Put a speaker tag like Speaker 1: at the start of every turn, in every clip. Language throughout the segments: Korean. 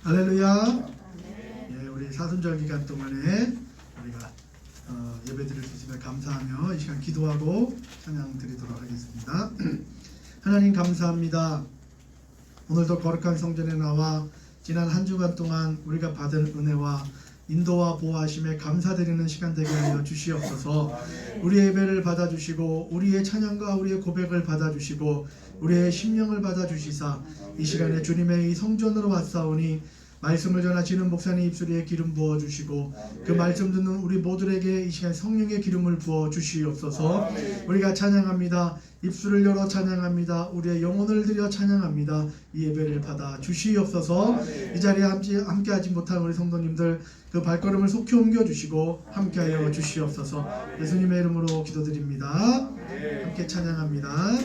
Speaker 1: 할렐루야. 예, 우리 사순절 기간 동안에 우리가 예배드릴 수 있음에 감사하며 이 시간 기도하고 찬양 드리도록 하겠습니다. 하나님 감사합니다. 오늘도 거룩한 성전에 나와 지난 한 주간 동안 우리가 받은 은혜와 인도와 보호하심에 감사드리는 시간 되게 하여 주시옵소서. 우리의 예배를 받아주시고 우리의 찬양과 우리의 고백을 받아주시고 우리의 심령을 받아주시사 이 시간에 주님의 이 성전으로 왔사오니 말씀을 전하시는 목사님 입술에 기름 부어주시고 그 말씀 듣는 우리 모두에게 이 시간 성령의 기름을 부어주시옵소서. 우리가 찬양합니다. 입술을 열어 찬양합니다. 우리의 영혼을 들여 찬양합니다. 이 예배를 받아 주시옵소서. 이 자리에 함께하지 못한 우리 성도님들 그 발걸음을 속히 옮겨주시고 함께하여 주시옵소서. 예수님의 이름으로 기도드립니다. 함께 찬양합니다.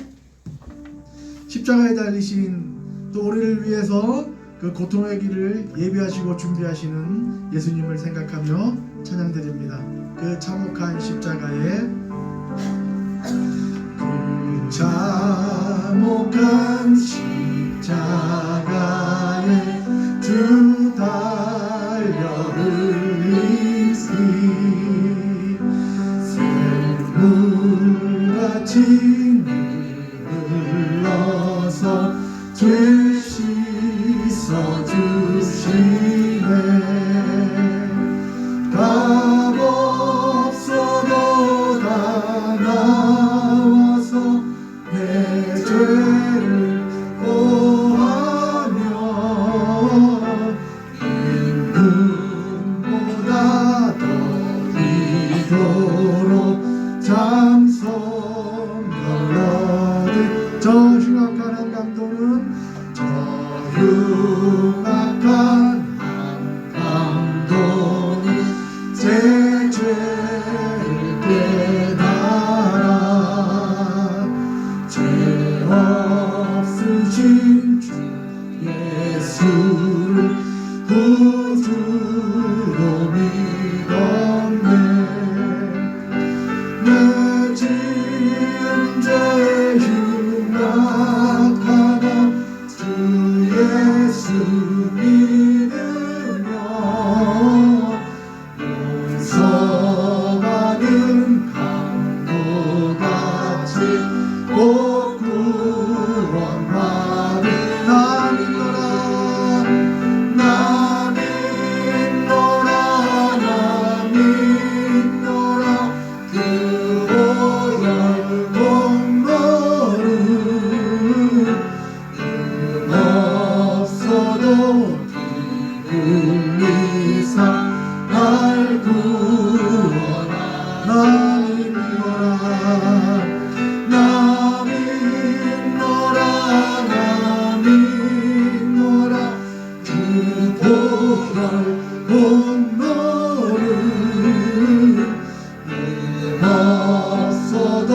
Speaker 1: 십자가에 달리신 또 우리를 위해서 그 고통의 길을 예비하시고 준비하시는 예수님을 생각하며 찬양드립니다. 그 참혹한 십자가에 그 참혹한 십자가에 주 달려 흘린 피 샘물같이 흘러서 죄 씻어주시네. 값 없어도 다 나와서 내 죄를 고하며 임금보다 더 이도록 참선을 얻은 저 흉악한 강도는 흉악한 감동이 제 죄를 깨달아 죄 없으신 주 예수를 구주로 믿었네. 내 지은 죄 흉악하다 예수 믿으며 용서받은 강도같이 꼭 구원받은 나 믿노라 나 믿노라 나 믿노라 그 보혈 공로를 흘리사 날 구원하. 나 믿노라 나 믿노라 나 믿노라 그 보혈 공로를 없어도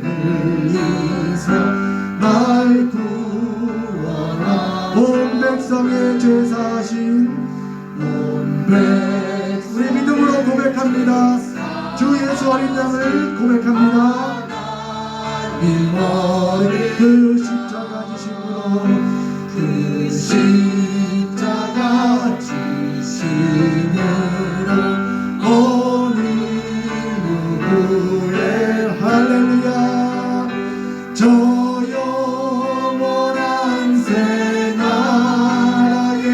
Speaker 1: 흘리사 날 구원하. 온 백성의 죄 사신 우리 믿음으로 고백합니다. 주 예수 어린 양을 고백합니다. 이머리 그 십자가 지심으로 그 십자가 지심으로 어느 누구의 할렐루야 저 영원한 새나라에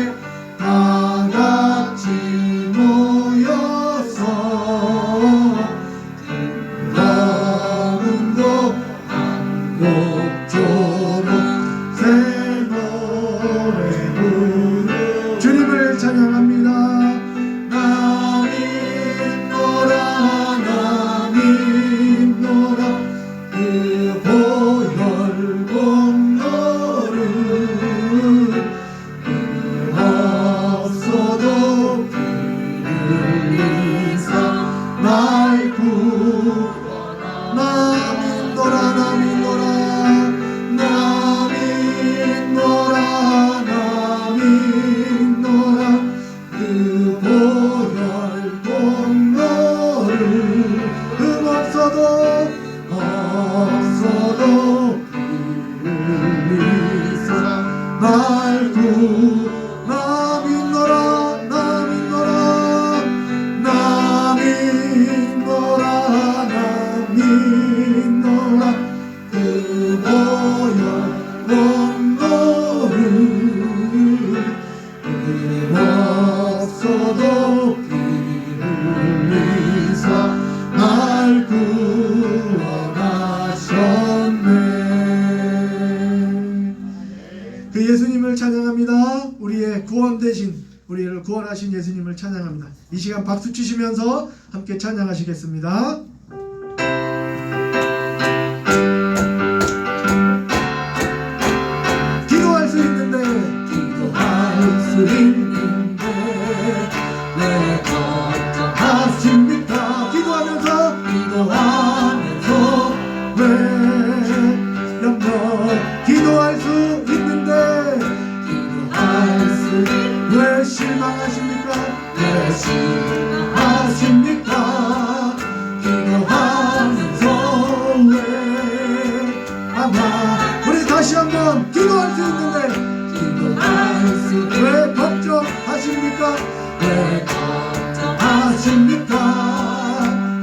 Speaker 1: 다같이 모여서 너문도 한곡조로 새 노래 부르 주님을 찬양합니다. 나 믿노라 나 믿노라 그 보혈 공로를 없어도 흘리사 날 구원하. 나 믿노라 나 믿노라 나 믿노라 나 믿노라 그 보혈 공로를 없어도 그 예수님을 찬양합니다. 우리의 구원 대신 우리를 구원하신 예수님을 찬양합니다. 이 시간 박수 치시면서 함께 찬양하시겠습니다. 기도할 수 있는데 왜 걱정하십니까? 기도하면서 왜 염려 기도할 수 있는데 왜 실망하십니까? 기도하면서 왜 아마 우리 다시 한번 기도할 수 있는데 왜 걱정하십니까?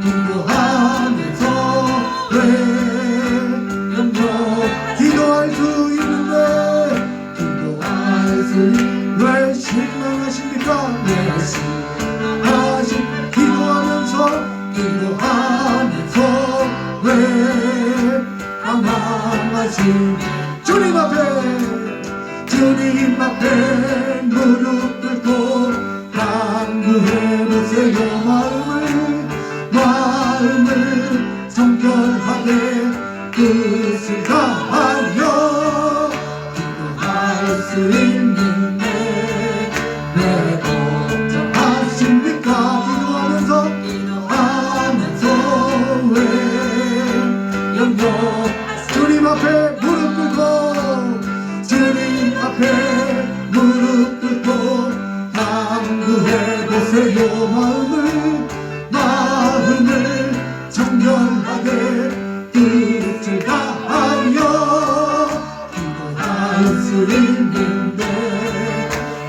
Speaker 1: 기도하면서 왜 염려 기도할 수 있는데 왜 실망하십니까? 기도하면서 왜 방황하신 주님 앞에 무릎 꿇고 간구해보세요. 마음을 정결하게 뜻을 다하여 기도할 수 있는데 왜 걱정하십니까? 기도하면서 왜 염려 주님 앞에 무릎 꿇고 간구해보세요. 마음을 정결하게 뜻을 다하여 기도할 수 있는데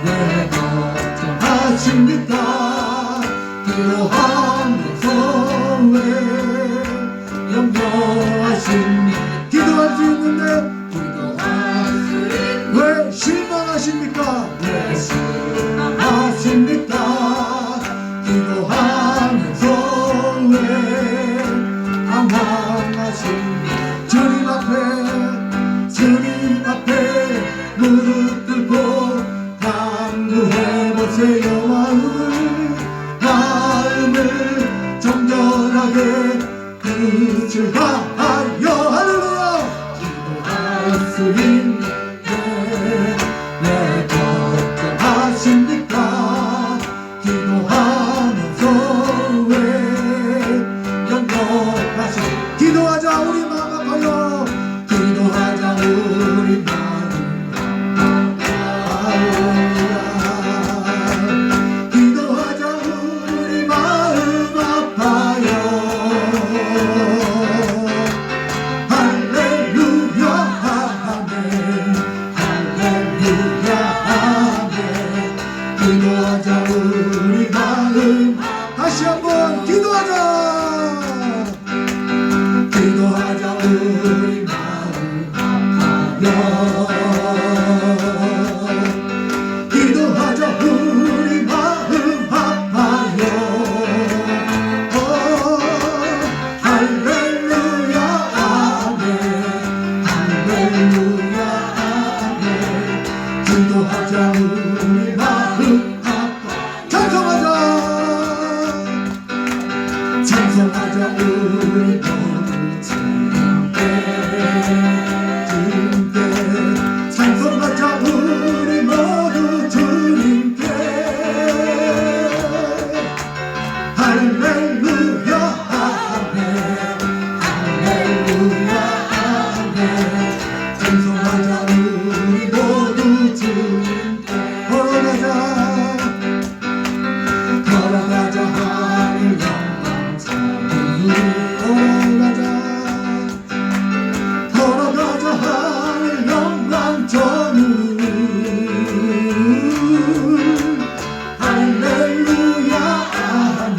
Speaker 1: 왜 걱정하십니까? 기도하면서 왜 염려하십니까? 기도할 수 있는데 왜 실망하십니까? 기도하면서 왜 방황하십니까? 주님 앞에 무릎 꿇고 간구해보세요. 마음을 정결하게 뜻을 다하여 할렐루야 기도할 수 있는데 왜 걱정하십니까? 기도하면서 왜 염려하십니까? 기도하자 우리 마음 아파요. 기도하자 우리 마음 아파요. 기도하자 우리 마음 아파요. 할렐루야 아멘 할렐루야 아멘 기도하자 우리 마음 다시 한번 기도하자 우리 마음 아파요. 기도하자 우리 마음 아파요. 할렐루야 아멘 할렐루야 아멘 기도하자 우리 마음 찬송하자 우리 모두 주님께 찬송하자 우리 모두 주님께 할렐루야 아멘 할렐루야 아멘 찬송하자 우리 모두 주님께 걸어가자 하늘 영광 걸어가자 하늘 영광 전우 할렐루야 아멘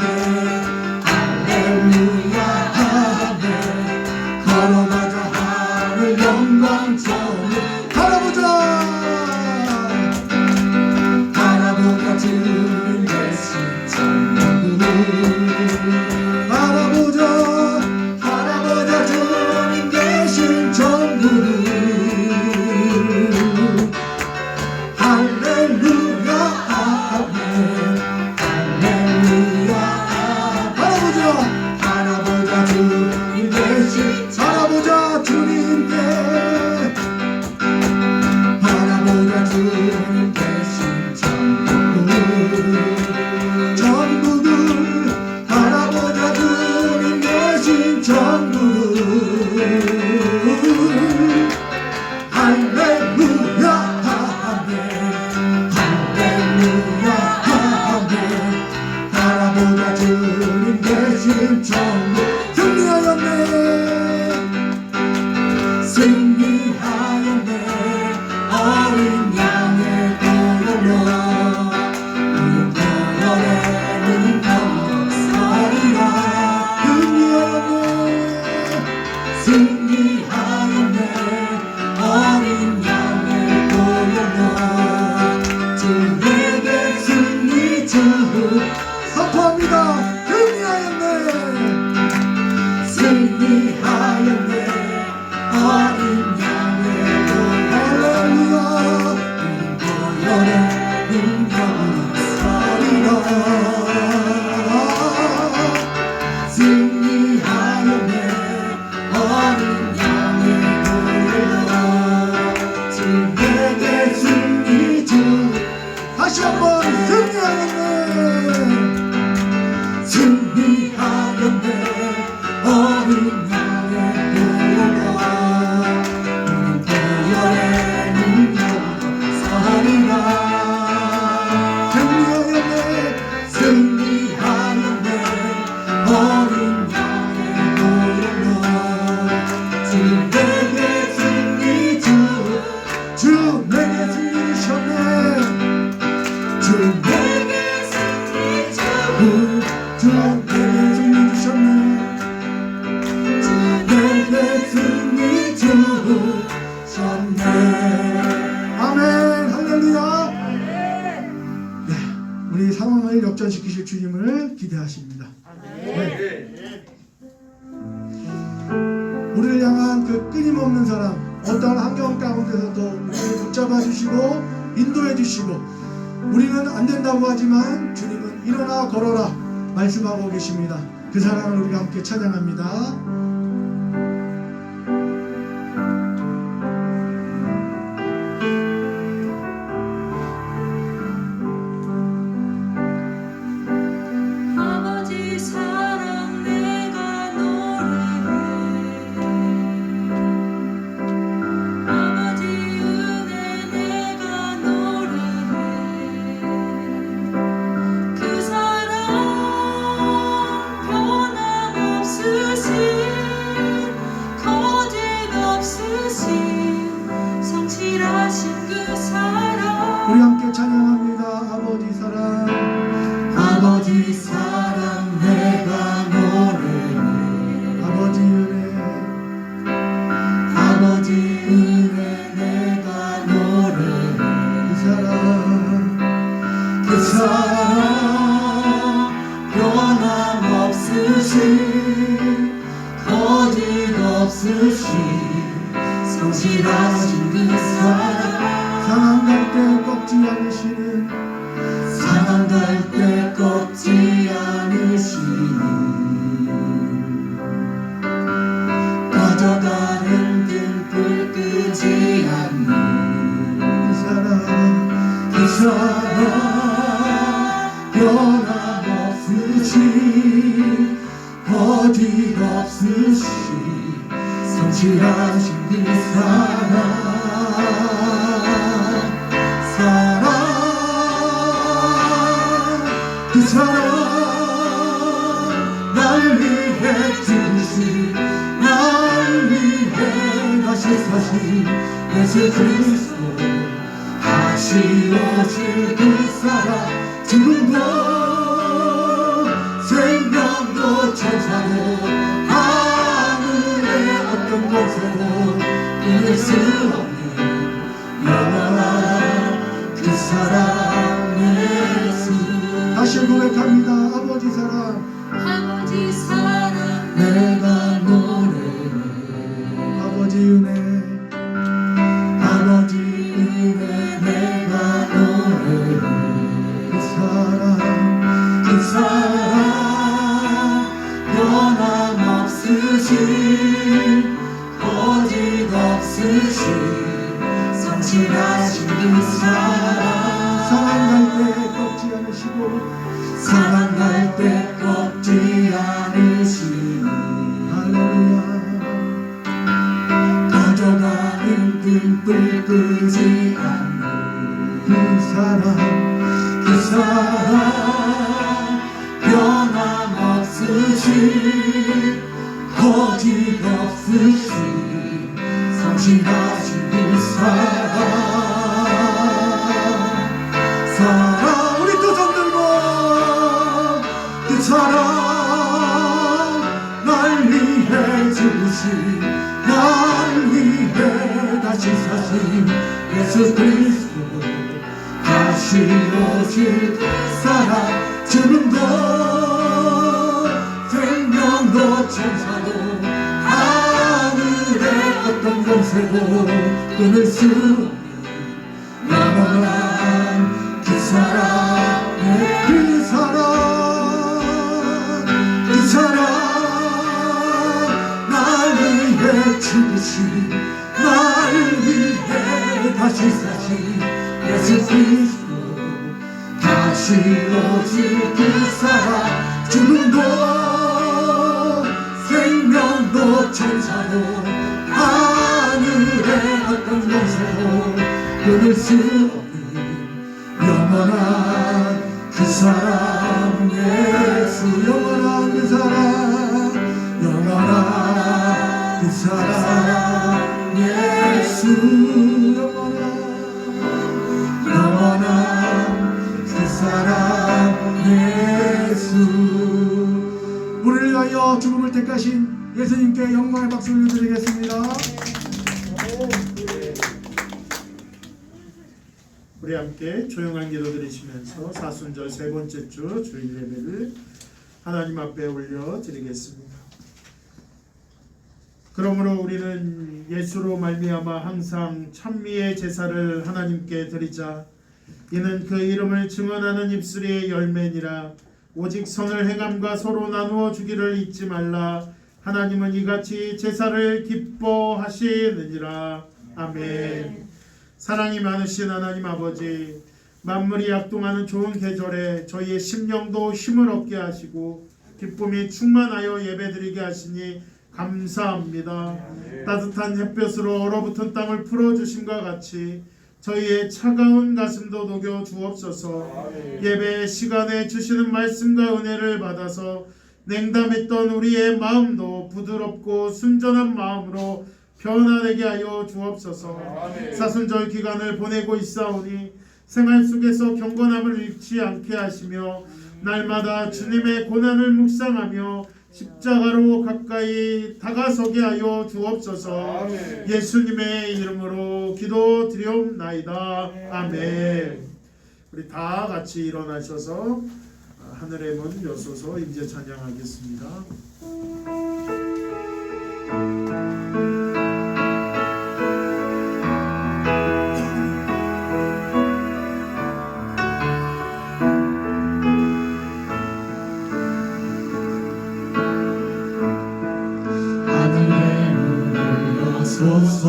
Speaker 1: 할렐루야 아멘 걸어가자 하늘 영광 전우 바라보자 주님 대신 천국 바라보자 주님 대신
Speaker 2: 승리하였네. 어린 양의 보혈로 우리 보혈에는 영원하리라. 승리하였네. 어린 양의 보혈로 주 내게 승리 주
Speaker 1: 선포합니다. 승리하였네.
Speaker 2: 승리하였네. 어린 양의
Speaker 1: 할렐루야.
Speaker 2: 보혈에 능력하리라. 승리하였네. 어린 양의 보혈로 주 내게 승리 주
Speaker 1: 다시 한번 승리하였네.
Speaker 2: 승리하였네. 어린 양의 보혈로 우리 보혈에 능력하리라.
Speaker 1: 승리하였네.
Speaker 2: 승리하였네. 어린 양의 보혈로 주 내게 승리 주
Speaker 1: 내게 승리 주셨네.
Speaker 2: 주 내게 승리 주
Speaker 1: 내게 승리 주셨네.
Speaker 2: 주 내게 승리 주셨네.
Speaker 1: 아멘. 할렐루야. 네, 우리 상황을 역전시키실 주님을 기대하십니다. 네. 우리를 향한 그 끊임없는 사랑, 어떠한 환경 가운데서도 우리를 붙잡아 주시고 인도해 주시고, 우리는 안 된다고 하지만 주님은 일어나 걸어라 말씀하고 계십니다. 그 사랑을 우리가 함께 찬양합니다.
Speaker 3: 아버지 사랑 내가 노래해. 아버지 은혜 내가 노래해. 그 사랑 변함없으신 거짓없으신 성실하신 그 사랑.
Speaker 1: 우리 함께 찬양합니다. 아버지 사랑.
Speaker 2: 아버지 사랑 내가 노래해.
Speaker 1: 아버지 은혜.
Speaker 2: 아버지 은혜 내가 노래해.
Speaker 1: 그 사랑.
Speaker 2: 그 사랑 변함없으신 거짓없으신 성실하신 그 사랑.
Speaker 1: 상한 갈 때 꺾지 않으시는
Speaker 2: 상한 갈 때 꺾지 않으시는 꺼져가는 등불 끄지 않는
Speaker 1: 그 사랑.
Speaker 2: 그 사랑 변함없으신 거짓없으신 성실하신 그 사랑. 그 사랑 날 위해 죽으신 날 위해 다시 사신 예수 그리스도 아쉬워질 그 사랑. 죽음도 생명도 천사도 하늘의 어떤 곳에도 끊을 수 없는 영원한 그 사랑 예수.
Speaker 1: 다시 고백합니다. 아버지 사랑.
Speaker 3: 아버지 사랑
Speaker 2: 내가 노래해.
Speaker 1: 아버지 은혜.
Speaker 2: 아버지 은혜 내가 노래해.
Speaker 1: 그 사랑.
Speaker 2: 그 사랑 변함없으신 거짓없으신 성실하신 그 사랑.
Speaker 1: 상한 갈 때 꺾지 않으시고
Speaker 2: 상한 갈 때 꺾지 않으시는
Speaker 1: 할렐루야.
Speaker 2: 꺼져가는 등불 끄지 않는
Speaker 1: 그 사랑.
Speaker 2: 그 사랑 변함없으신 거짓없으신 성실하신 그 사랑
Speaker 1: 우리 또 손 들고
Speaker 2: 그 사랑 날 위해 죽으신 날 위해 다시 사신 예수 그리스도 다시 오실 그 사랑 죽음도 생명도 천사도 하늘의 어떤 권세도 끊을 수 없는 영원한 그 사랑 그 사랑 그 사랑 날 위해 죽으신 날 위해 다시 사신 예수 그리스도 다시 오실 그 사랑 죽음도 생명도 천사도 하늘의 어떤 권세도 끊을 수 없는 영원한 그 사랑 예수 영원한 그 사랑 영원한 그 사랑 예수 영원한 그 사랑 예수
Speaker 1: 우리를 위하여 죽음을 택하신 예수님께 영광의 박수를 드리겠습니다.
Speaker 4: 우리 함께 조용한 기도 드리시면서 사순절 세 번째 주 주일 예배를 하나님 앞에 올려 드리겠습니다. 그러므로 우리는 예수로 말미암아 항상 찬미의 제사를 하나님께 드리자. 이는 그 이름을 증언하는 입술의 열매니라. 오직 선을 행함과 서로 나누어 주기를 잊지 말라. 하나님은 이같이 제사를 기뻐하시느니라. 아멘. 사랑이 많으신 하나님 아버지, 만물이 약동하는 좋은 계절에 저희의 심령도 힘을 얻게 하시고 기쁨이 충만하여 예배드리게 하시니 감사합니다. 따뜻한 햇볕으로 얼어붙은 땅을 풀어주심과 같이 저희의 차가운 가슴도 녹여 주옵소서. 예배 시간에 주시는 말씀과 은혜를 받아서 냉담했던 우리의 마음도 부드럽고 순전한 마음으로 변화되게 하여 주옵소서. 사순절 기간을 보내고 있사오니 생활 속에서 경건함을 잃지 않게 하시며 날마다 주님의 고난을 묵상하며 십자가로 가까이 다가서게 하여 주옵소서. 예수님의 이름으로 기도드리옵나이다. 아멘. 우리 다 같이 일어나셔서 하늘의 문 여소서 임재 찬양하겠습니다.
Speaker 2: 하늘의 문을 여소서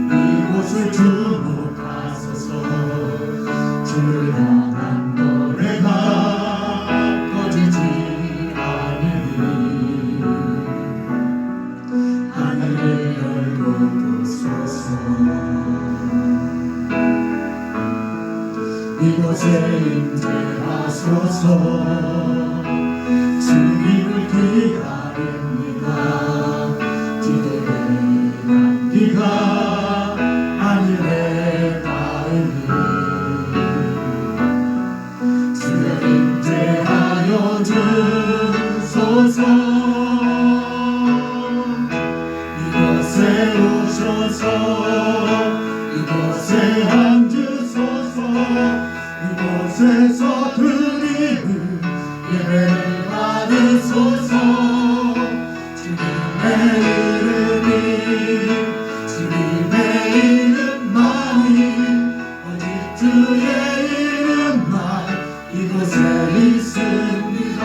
Speaker 2: 이곳을 주목하소서 주를 향한 노래가 꺼지지 않으니 하늘을 열고 보소서 이곳에 임재하소서 주님을 기다립니다. 기도의 향기가 하늘에 닿으니 주여 임재하여 주소서. 이곳에 오셔서 이곳에 앉으소서. 이곳에서 드리는 예배를 받으소서. 주님의 이름이 주님의 이름만이 오직 주의 이름만 이곳에 있습니다.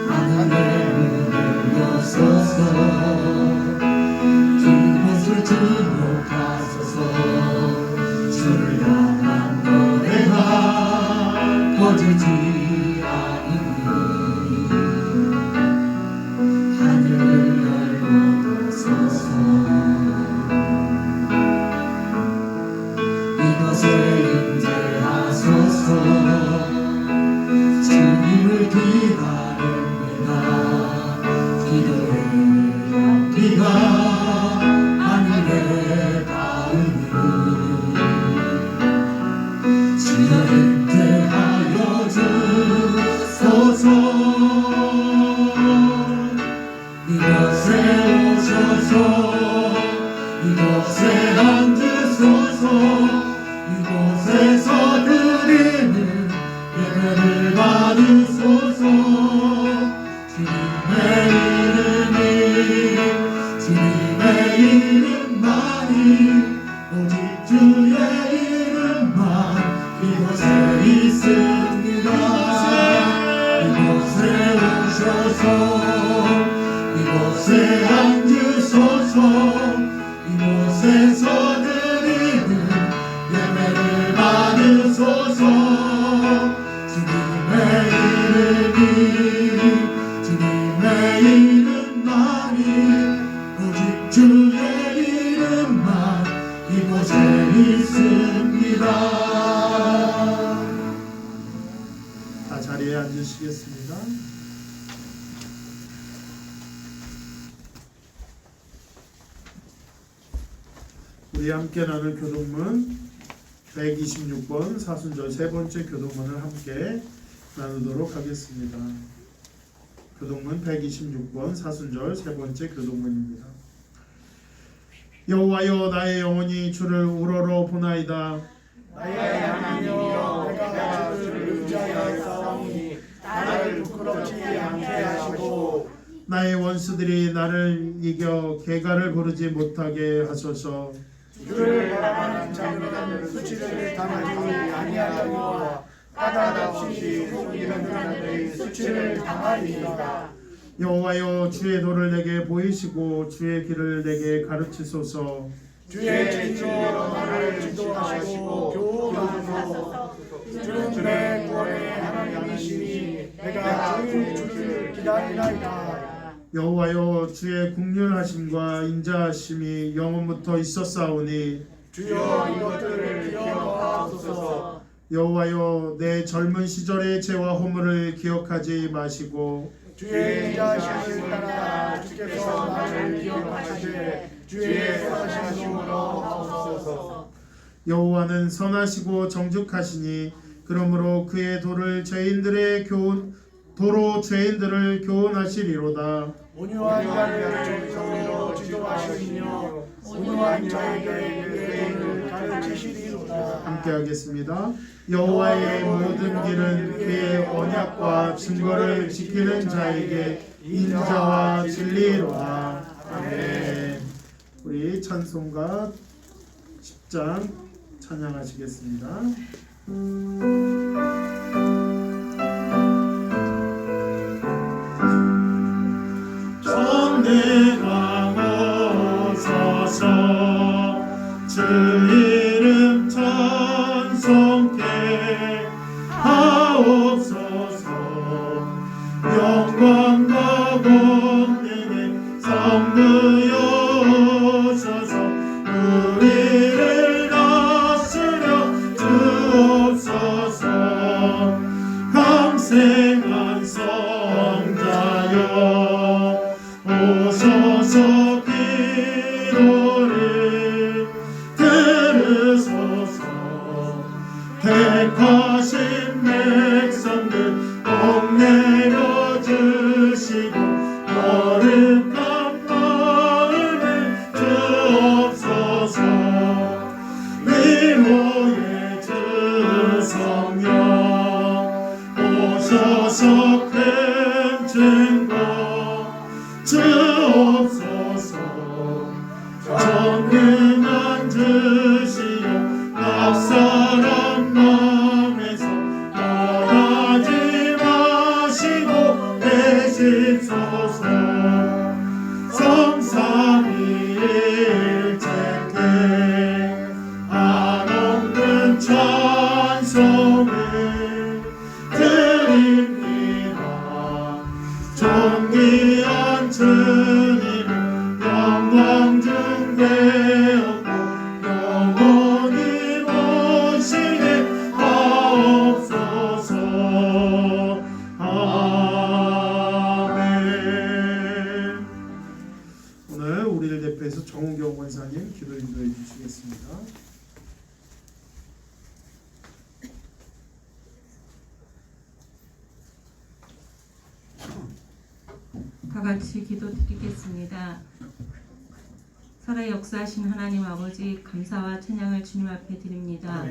Speaker 2: 하늘의 문을 여소서 이곳을 주목하소서. 주를 향한 노래가 꺼지지 이름이 주님의 이름만이 오직 주의 이름만 이곳에 있습니다. 이곳에 오셔서 이곳에 앉으소서. 이곳에서 드리는 예배를 받으소서. 주님의 이름이 주님의 이름만이 오직 주의 이름만 이곳에 있습니다.
Speaker 4: 다 자리에 앉으시겠습니다. 우리 함께 나눌 교독문 126번 사순절 세 번째 교독문을 함께 나누도록 하겠습니다. 교독문 126번 사순절 세 번째 교독문입니다. 여호와여 나의 영혼이 주를 우러러 보나이다.
Speaker 2: 나의 하나님이여 내가 주를 의지하였사오니 나를 부끄럽지 않게 하시고
Speaker 4: 나의 원수들이 나를 이겨 개가를 부르지 못하게 하소서.
Speaker 2: 주를 바라는 자들은 수치를 당하지 아니하려니와 까닭없이 속이는 자들이 수치를 당하리이다.
Speaker 4: 여호와여 주의 도를 내게 보이시고 주의 길을 내게 가르치소서.
Speaker 2: 주의 진리로 나를 지도하시고 교훈하소서. 주는 내 구원의 하나님이시니 내가 주를 기다리나이다.
Speaker 4: 여호와여 주의 국률하심과 인자하심이 영원부터 있었사오니
Speaker 2: 주여 이것들을 기억하옵소서.
Speaker 4: 여호와여 내 젊은 시절의 죄와 허물을 기억하지 마시고
Speaker 2: 주의 인자하심을 따라 주께서 나를 기억하시되 주의 선하심으로 하옵소서.
Speaker 4: 여호와는 선하시고 정직하시니 그러므로 그의 도로 죄인들을 교훈하시리로다.
Speaker 2: 온유한 자를 정의로 지도하시며 온유한 자에게 그의 길을 가르치시리로다.
Speaker 4: 함께 하겠습니다. 여호와의 모든 길은 그의 언약과 증거를 지키는 자에게 인자와 진리로다. 아멘. 우리 찬송가 10장 찬양하시겠습니다. 전능하옵소서 주 이름 찬송케 하옵소서. 영광과 권능에 선부여소서. 우리를 다스려 주옵소서. 강생한 성자여 오소서. 기도를 들으소서. 택하신 백성들 복 내려주시고 거룩한 마음을 주옵소서. 위로의 주 성령 오셔서 큰 증거 주옵소서. 전능한 주시여 낯설은 마음에서 떠나지 마시고 계십소서. 성삼위일체께 한없는 찬송을 드립니다. 존귀한 주님을 영광 중대하고 영원히 모시게 하옵소서. 아멘. 오늘 우리를 대표해서 정은경 원사님 기도 인도해 주시겠습니다.
Speaker 3: 다 같이 기도드리겠습니다. 살아 역사하신 하나님 아버지 감사와 찬양을 주님 앞에 드립니다.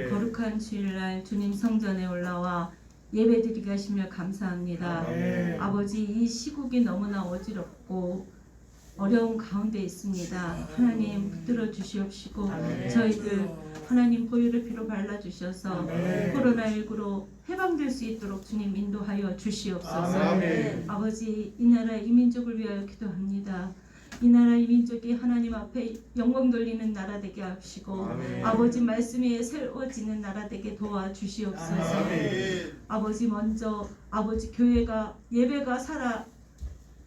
Speaker 3: 거룩한 주일날 주님 성전에 올라와 예배드리게 하시며 감사합니다.
Speaker 2: 아멘.
Speaker 3: 아버지, 이 시국이 너무나 어지럽고 어려운 가운데 있습니다. 하나님 붙들어 주시옵시고
Speaker 2: 아멘.
Speaker 3: 저희들 하나님 보혈의 피로 발라주셔서
Speaker 2: 아멘.
Speaker 3: 코로나19로 해방될 수 있도록 주님 인도하여 주시옵소서.
Speaker 2: 아멘.
Speaker 3: 아버지, 이 나라 이 민족을 위하여 기도합니다. 이 나라 이 민족이 하나님 앞에 영광 돌리는 나라 되게 하시고
Speaker 2: 아멘.
Speaker 3: 아버지 말씀에 세워지는 나라 되게 도와주시옵소서.
Speaker 2: 아멘.
Speaker 3: 아버지, 먼저 아버지 교회가 예배가 살아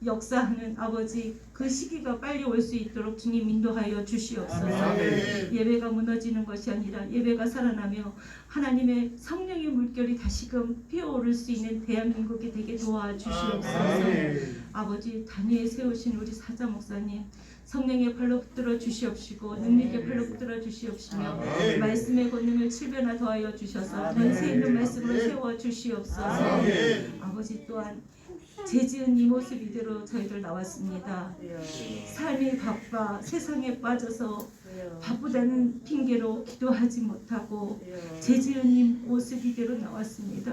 Speaker 3: 역사하는 아버지 그 시기가 빨리 올 수 있도록 주님 인도하여 주시옵소서.
Speaker 2: 아멘.
Speaker 3: 예배가 무너지는 것이 아니라 예배가 살아나며 하나님의 성령의 물결이 다시금 피어오를 수 있는 대한민국이 되게 도와주시옵소서.
Speaker 2: 아멘.
Speaker 3: 아버지, 단위에 세우신 우리 사자 목사님 성령의 팔로 붙들어 주시옵시고 능력의 팔로 붙들어 주시옵시며
Speaker 2: 아멘.
Speaker 3: 말씀의 권능을 7배나 더하여 주셔서
Speaker 2: 아멘.
Speaker 3: 권세 있는 말씀으로 세워 주시옵소서.
Speaker 2: 아멘.
Speaker 3: 아버지, 또한 죄지은 이 모습 이대로 저희들 나왔습니다. 삶이 바빠 세상에 빠져서 바쁘다는 핑계로 기도하지 못하고 죄지은 이 모습 이대로 나왔습니다.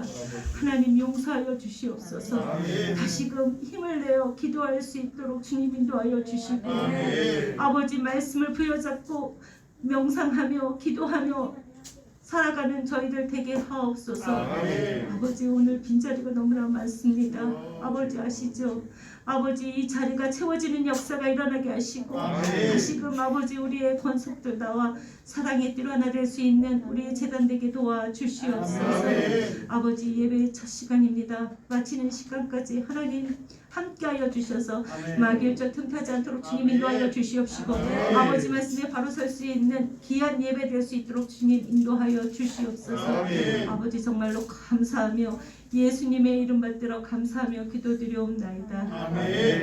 Speaker 3: 하나님 용서하여 주시옵소서.
Speaker 2: 아멘.
Speaker 3: 다시금 힘을 내어 기도할 수 있도록 주님 인도하여 주시고
Speaker 2: 아멘.
Speaker 3: 아버지 말씀을 부여잡고 명상하며 기도하며 살아가는 저희들 되게 하옵소서.
Speaker 2: 아멘.
Speaker 3: 아버지, 오늘 빈자리가 너무나 많습니다. 아버지 아시죠? 아버지, 이 자리가 채워지는 역사가 일어나게 하시고
Speaker 2: 아멘.
Speaker 3: 다시금 아버지 우리의 권속들 나와 사랑의 띠로 하나 될 수 있는 우리의 재단 되게 도와주시옵소서.
Speaker 2: 아멘.
Speaker 3: 아버지, 예배의 첫 시간입니다. 마치는 시간까지 하나님 함께하여 주셔서
Speaker 2: 아멘.
Speaker 3: 마귀일적 틈타지 않도록 주님 인도하여 주시옵시고
Speaker 2: 아멘.
Speaker 3: 아버지 말씀에 바로 설 수 있는 귀한 예배 될 수 있도록 주님 인도하여 주시옵소서.
Speaker 2: 아멘.
Speaker 3: 아버지, 정말로 감사하며 예수님의 이름 받들어 감사하며 기도드리옵나이다.
Speaker 2: 아멘.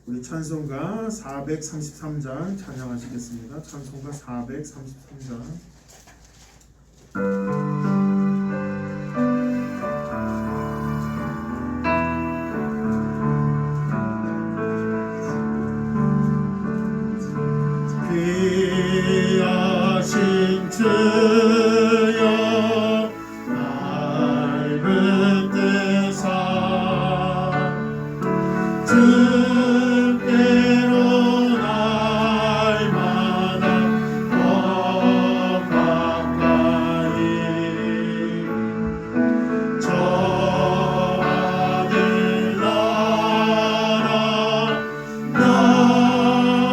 Speaker 4: 우리 찬송가 433장 찬양하시겠습니다. 찬송가 433장. 귀하신 주여 날 붙드사 주께로 날마다 더 가까이 저 하늘 나라 나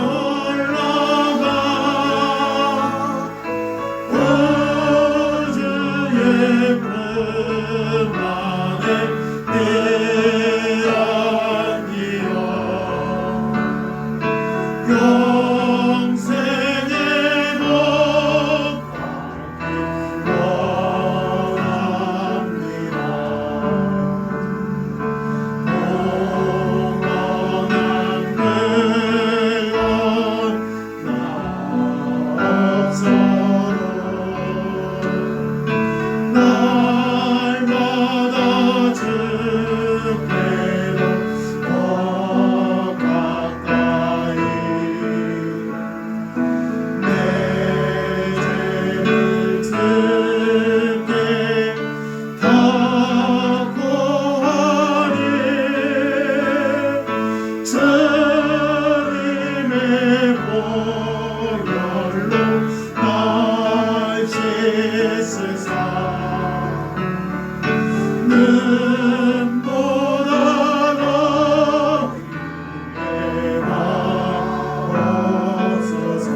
Speaker 4: 올라가 우주의 품 안에 내안기어 영생의 복 받기 원합니다. 영원한 물건 나 없어도 날마다 주께로 더 가까이 내 죄를 주께 다 고하리 주님의 보혈로 날 씻으사 눈보다 더 깊게 마옵소서.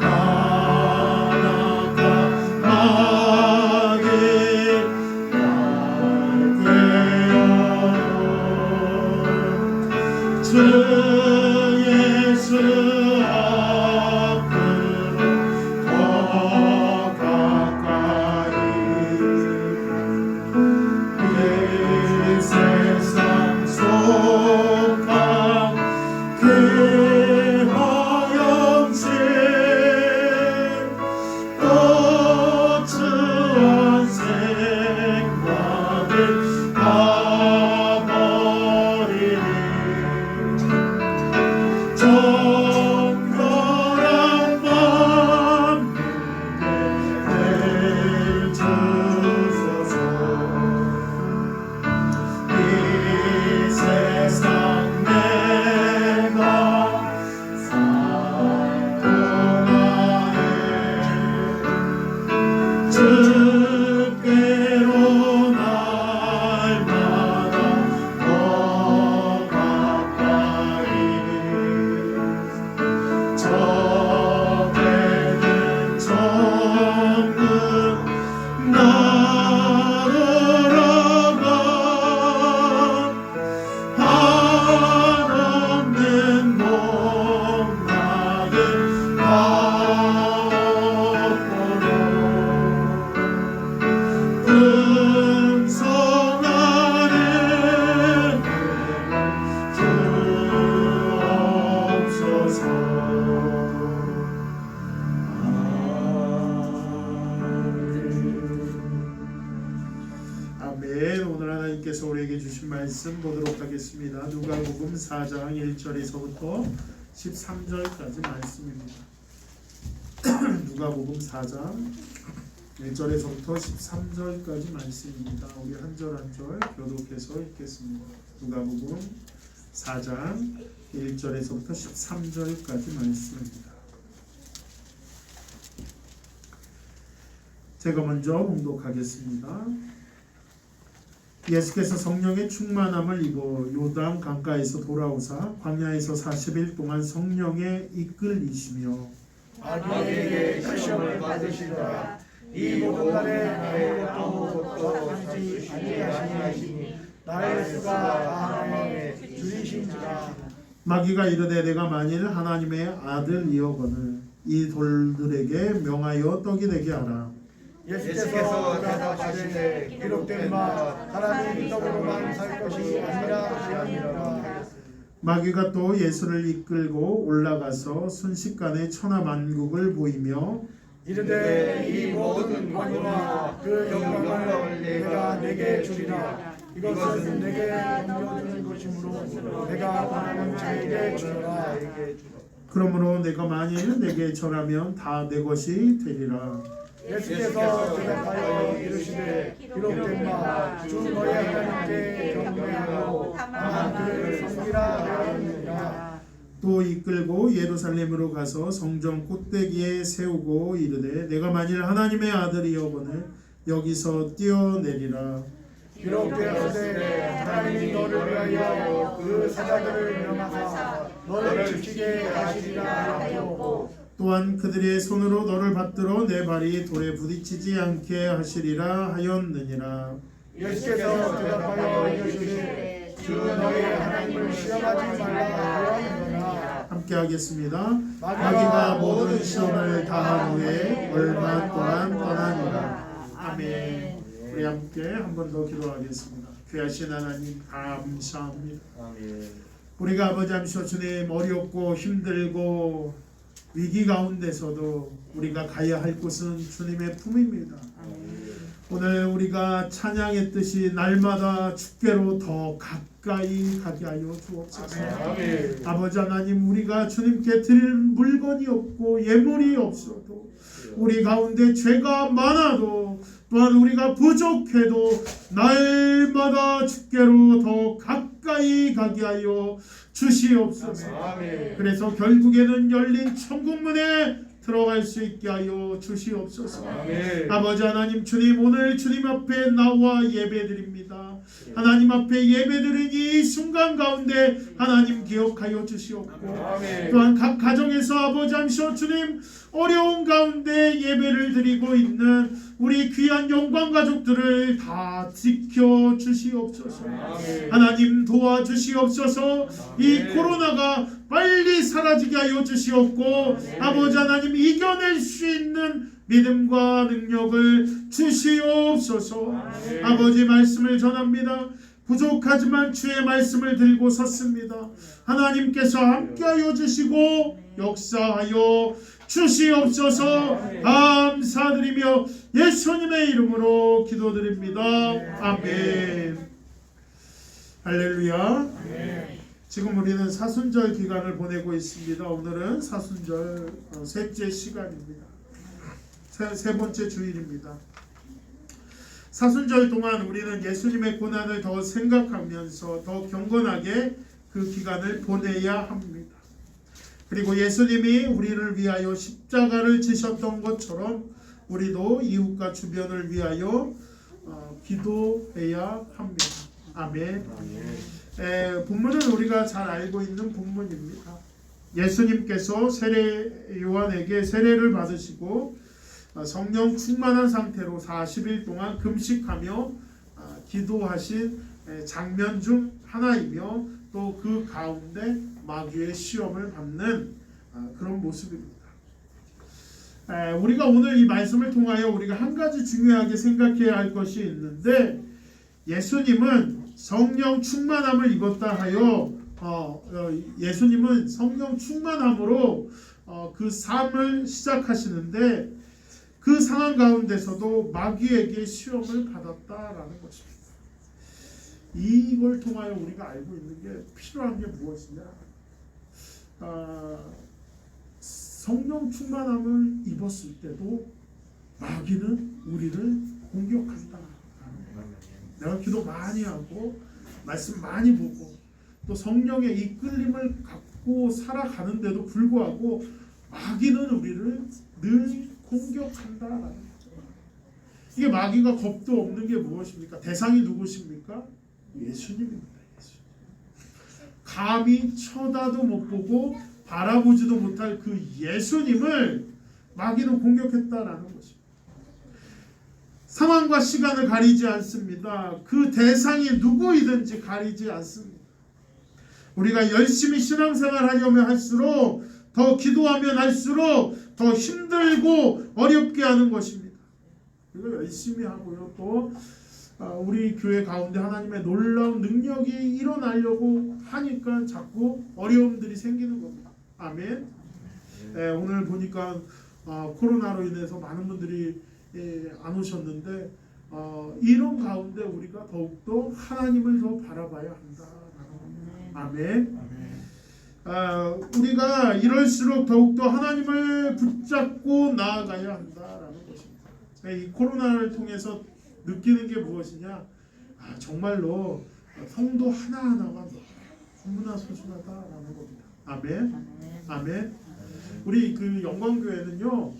Speaker 4: 까닭과 마귀 날 꿰어도 주 예수 앞으로 더 가까이 말씀 보도록 하겠습니다. 누가복음 4장 1절에서부터 13절까지 말씀입니다. 누가복음 4장 1절에서부터 13절까지 말씀입니다. 우리 한 절 한 절 교독해서 읽겠습니다. 누가복음 4장 1절에서부터 13절까지 말씀입니다. 제가 먼저 봉독하겠습니다. 예수께서 성령의 충만함을 입어 요단 강가에서 돌아오사 광야에서 40일 동안 성령에 이끌리시며
Speaker 2: 마귀에게 시험을 받으시더라. 이 모든 날에 아무것도 하지 아니하시니 나의 수가 다함에 줄이신지라.
Speaker 4: 마귀가 이르되 내가 만일 하나님의 아들이여거늘 이 돌들에게 명하여 떡이 되게 하라.
Speaker 2: 예수께서 대답하시되 기록된 바 사람이 떡으로만 살 것이 아니라.
Speaker 4: 마귀가 또 예수를 이끌고 올라가서 순식간에 천하만국을 보이며
Speaker 2: 이르되 이 모든 권위와 그 영광을 내가 내게 주리라. 이것은 내게 넘겨주는 것이므로 내가 원하는 자에게 주라.
Speaker 4: 그러므로 내가 만일 내게 절하면 다 내 것이 되리라.
Speaker 2: 예수께서 대답하여 이르시되 기록된 바 주 너의 하나님께 경배하고 다만 그를 섬기라 하였느니라.
Speaker 4: 또 이끌고 예루살렘으로 가서 성전 꼭대기에 세우고 이르되 내가 만일 하나님의 아들이여거늘 여기서 뛰어내리라.
Speaker 2: 기록되었으되 하나님이 너를 위하여 그 사자들을 명하사 너를 지키게 하시리라 하였고
Speaker 4: 또한 그들의 손으로 너를 받들어 내 발이 돌에 부딪히지 않게 하시리라 하였느니라.
Speaker 2: 예수께서 대답하여 이르시되 주 너의 하나님을 시험하지 말라 하였느니라.
Speaker 4: 함께 하겠습니다. 마귀가 모든 시험을 다한 후에 얼마 동안 떠나니라. 아멘. 우리 함께 한 번 더 기도하겠습니다. 귀하신 하나님 감사합니다. 우리가 아버지 하시오 주님 어렵고 힘들고 위기 가운데서도 우리가 가야 할 곳은 주님의 품입니다. 오늘 우리가 찬양했듯이 날마다 주께로 더 가까이 가게 하여 주옵소서. 아버지 하나님 우리가 주님께 드릴 물건이 없고 예물이 없어도 우리 가운데 죄가 많아도 또한 우리가 부족해도 날마다 주께로 더 가까이 가게 하여 주시옵소서. 그래서 결국에는 열린 천국문에 들어갈 수 있게 하여 주시옵소서. 아버지 하나님 주님 오늘 주님 앞에 나와 예배드립니다. 하나님 앞에 예배드린 이 순간 가운데 하나님 기억하여 주시옵고 또한 각 가정에서 아버지 하시오 주님 어려운 가운데 예배를 드리고 있는 우리 귀한 영광 가족들을 다 지켜 주시옵소서. 하나님 도와주시옵소서. 이 코로나가 빨리 사라지게 하여 주시옵고 아버지 하나님 이겨낼 수 있는 믿음과 능력을 주시옵소서. 아버지 말씀을 전합니다. 부족하지만 주의 말씀을 들고 섰습니다. 하나님께서 함께하여 주시고 역사하여 주시옵소서. 감사드리며 예수님의 이름으로 기도드립니다. 아멘. 할렐루야. 지금 우리는 사순절 기간을 보내고 있습니다. 오늘은 사순절 셋째 시간입니다. 세 번째 주일입니다. 사순절 동안 우리는 예수님의 고난을 더 생각하면서 더 경건하게 그 기간을 보내야 합니다. 그리고 예수님이 우리를 위하여 십자가를 지셨던 것처럼 우리도 이웃과 주변을 위하여 기도해야 합니다. 아멘. 본문은 우리가 잘 알고 있는 본문입니다. 예수님께서 세례 요한에게 세례를 받으시고 성령 충만한 상태로 40일 동안 금식하며 기도하신 장면 중 하나이며 또 그 가운데 마귀의 시험을 받는 그런 모습입니다. 우리가 오늘 이 말씀을 통하여 우리가 한 가지 중요하게 생각해야 할 것이 있는데 예수님은 성령 충만함을 입었다 하여 예수님은 성령 충만함으로 그 삶을 시작하시는데 그 상황 가운데서도 마귀에게 시험을 받았다라는 것입니다. 이걸 통하여 우리가 알고 있는 게 필요한 게 무엇이냐? 성령 충만함을 입었을 때도 마귀는 우리를 공격한다. 내가 기도 많이 하고 말씀 많이 보고 또 성령의 이끌림을 갖고 살아가는데도 불구하고 마귀는 우리를 늘 공격한다라는 거죠. 이게 마귀가 겁도 없는 게 무엇입니까? 대상이 누구십니까? 예수님입니다. 예수님. 감히 쳐다도 못 보고 바라보지도 못할 그 예수님을 마귀는 공격했다라는 것입니다. 상황과 시간을 가리지 않습니다. 그 대상이 누구이든지 가리지 않습니다. 우리가 열심히 신앙생활 하려면 할수록 더 기도하면 할수록 더 힘들고 어렵게 하는 것입니다. 우리가 열심히 하고요. 또 우리 교회 가운데 하나님의 놀라운 능력이 일어나려고 하니까 자꾸 어려움들이 생기는 겁니다. 아멘. 오늘 보니까 코로나로 인해서 많은 분들이 안 오셨는데 이런 가운데 우리가 더욱더 하나님을 더 바라봐야 한다라는 아멘. 우리가 이럴수록 더욱더 하나님을 붙잡고 나아가야 한다라는 것입니다. 이 코로나를 통해서 느끼는 게 무엇이냐? 정말로 성도 하나하나가 너무나 소중하다라는 겁니다. 아멘. 아멘. 우리 그 영광교회는요,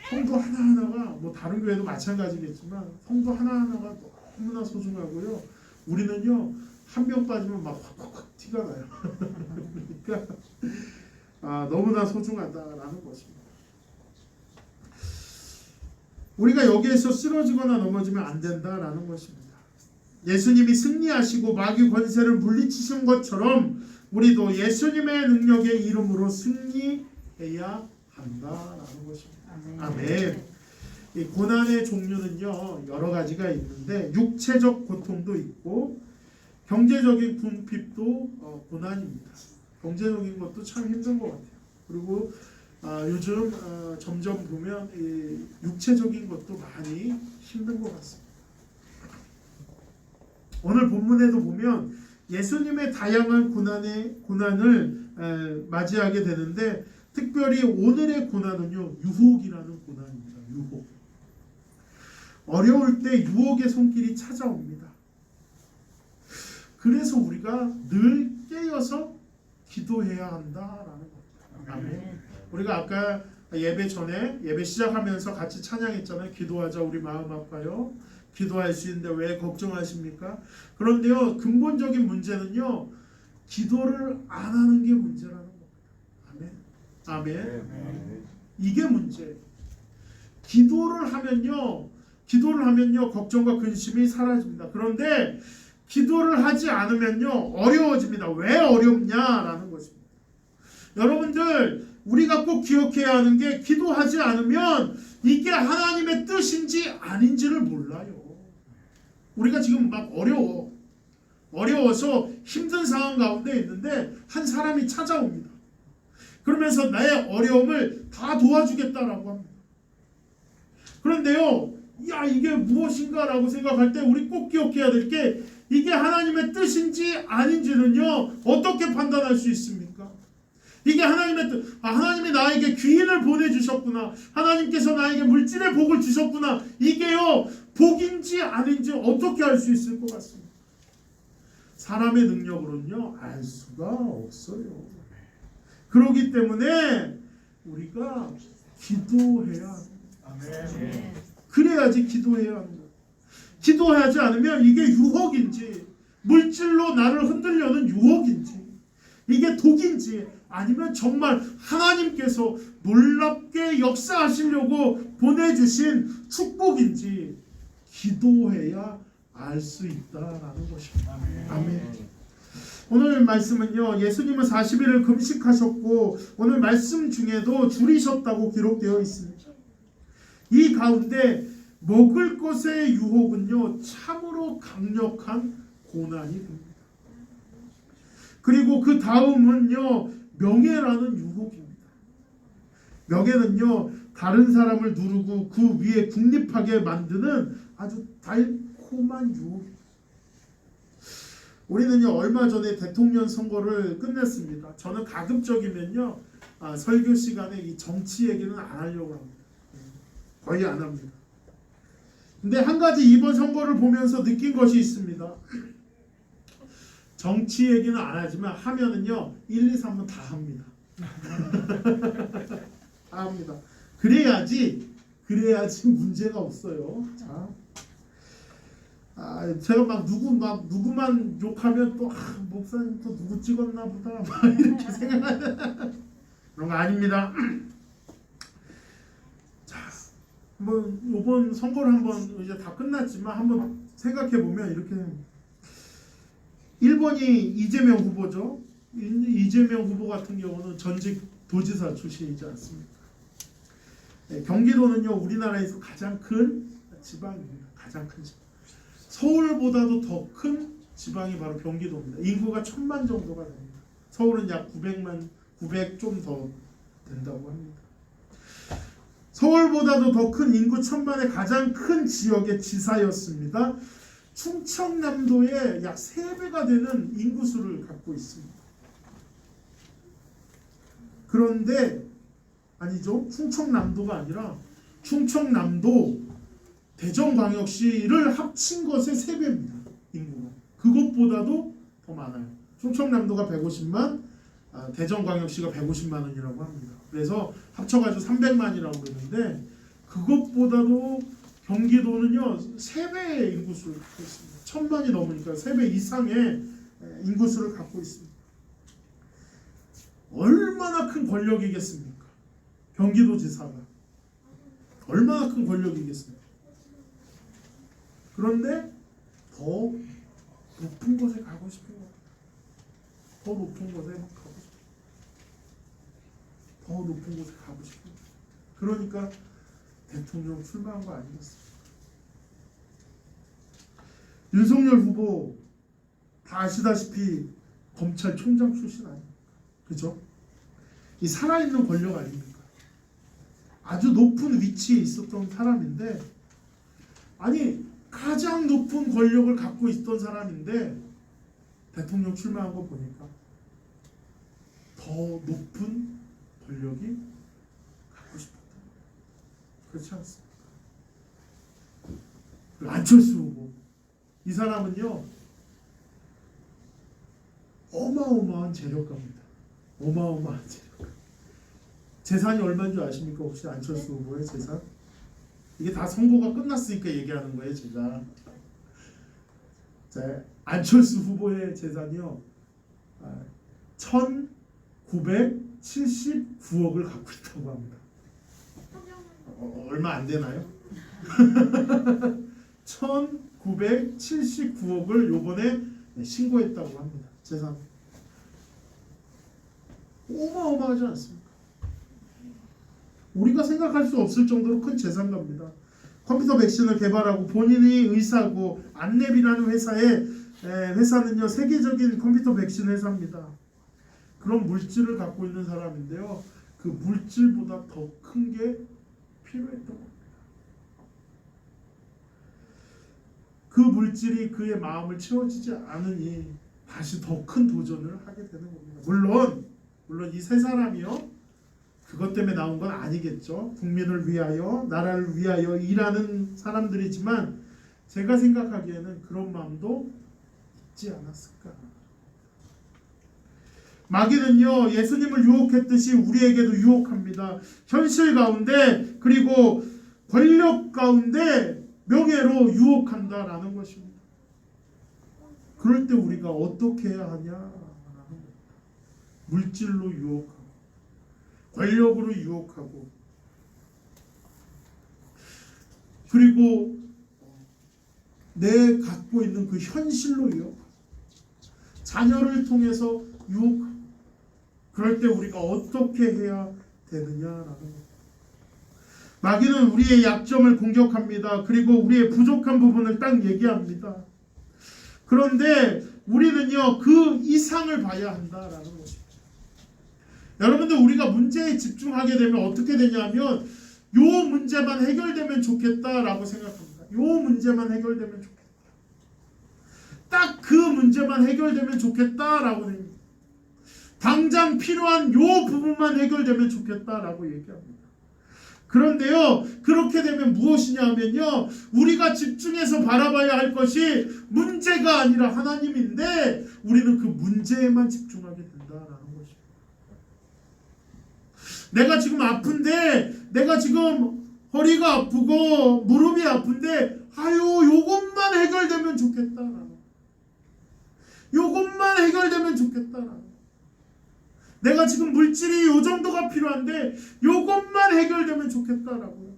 Speaker 4: 성도 하나하나가 뭐 다른 교회도 마찬가지겠지만 성도 하나하나가 너무나 소중하고요. 우리는요 한 명 빠지면 막 확 티가 나요. 그러니까 너무나 소중하다라는 것입니다. 우리가 여기에서 쓰러지거나 넘어지면 안 된다라는 것입니다. 예수님이 승리하시고 마귀 권세를 물리치신 것처럼 우리도 예수님의 능력의 이름으로 승리해야 한다라는 것입니다. 아멘. 이 고난의 종류는요 여러 가지가 있는데 육체적 고통도 있고 경제적인 궁핍도 고난입니다. 경제적인 것도 참 힘든 것 같아요. 그리고 요즘 점점 보면 이 육체적인 것도 많이 힘든 것 같습니다. 오늘 본문에도 보면 예수님의 다양한 고난을 맞이하게 되는데 특별히 오늘의 고난은요 유혹이라는 고난입니다. 유혹. 어려울 때 유혹의 손길이 찾아옵니다. 그래서 우리가 늘 깨어서 기도해야 한다라는 겁니다. 아멘. 우리가 아까 예배 전에 예배 시작하면서 같이 찬양했잖아요. 기도하자 우리 마음 아파요. 기도할 수 있는데 왜 걱정하십니까? 그런데요 근본적인 문제는요 기도를 안 하는 게 문제라는 겁니다. 아멘. 아멘. 이게 문제예요. 기도를 하면요 걱정과 근심이 사라집니다. 그런데 기도를 하지 않으면요 어려워집니다. 왜 어렵냐라는 것입니다. 여러분들 우리가 꼭 기억해야 하는 게 기도하지 않으면 이게 하나님의 뜻인지 아닌지를 몰라요. 우리가 지금 막 어려워서 힘든 상황 가운데 있는데 한 사람이 찾아옵니다. 그러면서 나의 어려움을 다 도와주겠다라고 합니다. 그런데요 이게 무엇인가라고 생각할 때 우리 꼭 기억해야 될 게 이게 하나님의 뜻인지 아닌지는요 어떻게 판단할 수 있습니까? 이게 하나님의 뜻, 하나님이 나에게 귀인을 보내주셨구나, 하나님께서 나에게 물질의 복을 주셨구나, 이게요 복인지 아닌지 어떻게 알 수 있을 것 같습니다. 사람의 능력으로는요 알 수가 없어요. 그렇기 때문에 우리가 기도해야 합니다. 그래야지 기도해야 합니다. 기도하지 않으면 이게 유혹인지 물질로 나를 흔들려는 유혹인지 이게 독인지 아니면 정말 하나님께서 놀랍게 역사하시려고 보내주신 축복인지 기도해야 알 수 있다라는 것입니다. 아멘. 오늘 말씀은요 예수님은 40일을 금식하셨고 오늘 말씀 중에도 줄이셨다고 기록되어 있습니다. 이 가운데 먹을 것의 유혹은요 참으로 강력한 고난이 됩니다. 그리고 그 다음은요 명예라는 유혹입니다. 명예는요 다른 사람을 누르고 그 위에 국립하게 만드는 아주 달콤한 유혹입니다. 우리는요 얼마 전에 대통령 선거를 끝냈습니다. 저는 가급적이면요 설교 시간에 이 정치 얘기는 안 하려고 합니다. 거의 안 합니다. 근데 한 가지 이번 선거를 보면서 느낀 것이 있습니다. 정치 얘기는 안 하지만 하면은요 1, 2, 3은 다 합니다. 다 합니다. 그래야지 문제가 없어요. 자, 제가 막 누구만 욕하면 또 목사님 또 누구 찍었나 보다 막 이렇게 생각하는 그런 거 아닙니다. 자, 뭐 이번 선거를 한번 이제 다 끝났지만 한번 생각해 보면 이렇게 1번이 이재명 후보죠. 이재명 후보 같은 경우는 전직 도지사 출신이지 않습니까? 네, 경기도는요 우리나라에서 가장 큰 지방입니다. 가장 큰 지방. 서울보다도 더 큰 지방이 바로 경기도입니다. 인구가 1000만 정도가 됩니다. 서울은 약 900 좀 더 된다고 합니다. 서울보다도 더 큰 인구 1000만의 가장 큰 지역의 지사였습니다. 충청남도의 약 3배가 되는 인구수를 갖고 있습니다. 그런데 아니죠. 충청남도가 아니라 충청남도 대전광역시를 합친 것의 3배입니다. 인구가. 그것보다도 더 많아요. 충청남도가 150만, 대전광역시가 150만원이라고 합니다. 그래서 합쳐가지고 300만이라고 그러는데 그것보다도 경기도는요 3배의 인구수를 갖고 있습니다. 1000만이 넘으니까 3배 이상의 인구수를 갖고 있습니다. 얼마나 큰 권력이겠습니까? 경기도지사가 얼마나 큰 권력이겠습니까? 그런데 더 높은 곳에 가고 싶은 겁니다. 더 높은 곳에 가고 싶은 더 높은 곳에 가고 싶은 겁니다. 그러니까 대통령 출마한 거 아니겠습니까? 윤석열 후보 다 아시다시피 검찰총장 출신 아닙니까? 그죠? 이 살아있는 권력 아닙니까? 아주 높은 위치에 있었던 사람인데 아니 가장 높은 권력을 갖고 있던 사람인데 대통령 출마한 거 보니까 더 높은 권력이 갖고 싶었다. 그렇지 않습니까? 그리고 안철수 후보 이 사람은요 어마어마한 재력가입니다. 어마어마한 재력가. 재산이 얼마인 줄 아십니까? 혹시 안철수 후보의 재산? 이게 다 선거가 끝났으니까 얘기하는 거예요, 제가. 자, 안철수 후보의 재산이요, 1,979억을 갖고 있다고 합니다. 얼마 안 되나요? 1,979억을 요번에 신고했다고 합니다. 재산. 어마어마하지 않습니까? 우리가 생각할 수 없을 정도로 큰 재산가입니다. 컴퓨터 백신을 개발하고 본인이 의사고 안랩이라는 회사는요 세계적인 컴퓨터 백신 회사입니다. 그런 물질을 갖고 있는 사람인데요. 그 물질보다 더 큰 게 필요했던 겁니다. 그 물질이 그의 마음을 채워지지 않으니 다시 더 큰 도전을 하게 되는 겁니다. 물론 이 세 사람이요. 그것 때문에 나온 건 아니겠죠. 국민을 위하여, 나라를 위하여 일하는 사람들이지만 제가 생각하기에는 그런 마음도 있지 않았을까. 마귀는요 예수님을 유혹했듯이 우리에게도 유혹합니다. 현실 가운데 그리고 권력 가운데 명예로 유혹한다라는 것입니다. 그럴 때 우리가 어떻게 해야 하냐라는 겁니다. 물질로 유혹하고 권력으로 유혹하고 그리고 내 갖고 있는 그 현실로 유혹하고 자녀를 통해서 유혹하고 그럴 때 우리가 어떻게 해야 되느냐라는 겁니다. 마귀는 우리의 약점을 공격합니다. 그리고 우리의 부족한 부분을 딱 얘기합니다. 그런데 우리는요 그 이상을 봐야 한다라는 것입니다. 여러분들 우리가 문제에 집중하게 되면 어떻게 되냐면 요 문제만 해결되면 좋겠다라고 생각합니다. 요 문제만 해결되면 좋겠다. 딱 그 문제만 해결되면 좋겠다라고 합니다. 당장 필요한 요 부분만 해결되면 좋겠다라고 얘기합니다. 그런데요, 그렇게 되면 무엇이냐 하면요, 우리가 집중해서 바라봐야 할 것이 문제가 아니라 하나님인데 우리는 그 문제에만 집중하게 된다라는 것입니다. 내가 지금 아픈데, 내가 지금 허리가 아프고 무릎이 아픈데 요것만 해결되면 좋겠다라는, 요것만 해결되면 좋겠다라는, 내가 지금 물질이 요 정도가 필요한데 요것만 해결되면 좋겠다라고요.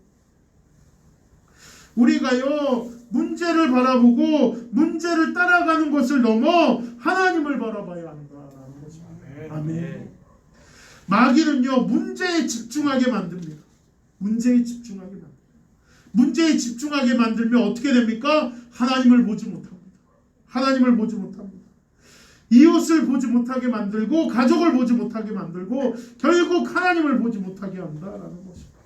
Speaker 4: 우리가요, 문제를 바라보고 문제를 따라가는 것을 넘어 하나님을 바라봐야 한다라는 것입니다. 아멘. 마귀는요, 문제에 집중하게 만듭니다. 문제에 집중하게 만듭니다. 문제에 집중하게 만들면 어떻게 됩니까? 하나님을 보지 못합니다. 하나님을 보지 못합니다. 이웃을 보지 못하게 만들고 가족을 보지 못하게 만들고 결국 하나님을 보지 못하게 한다라는 것입니다.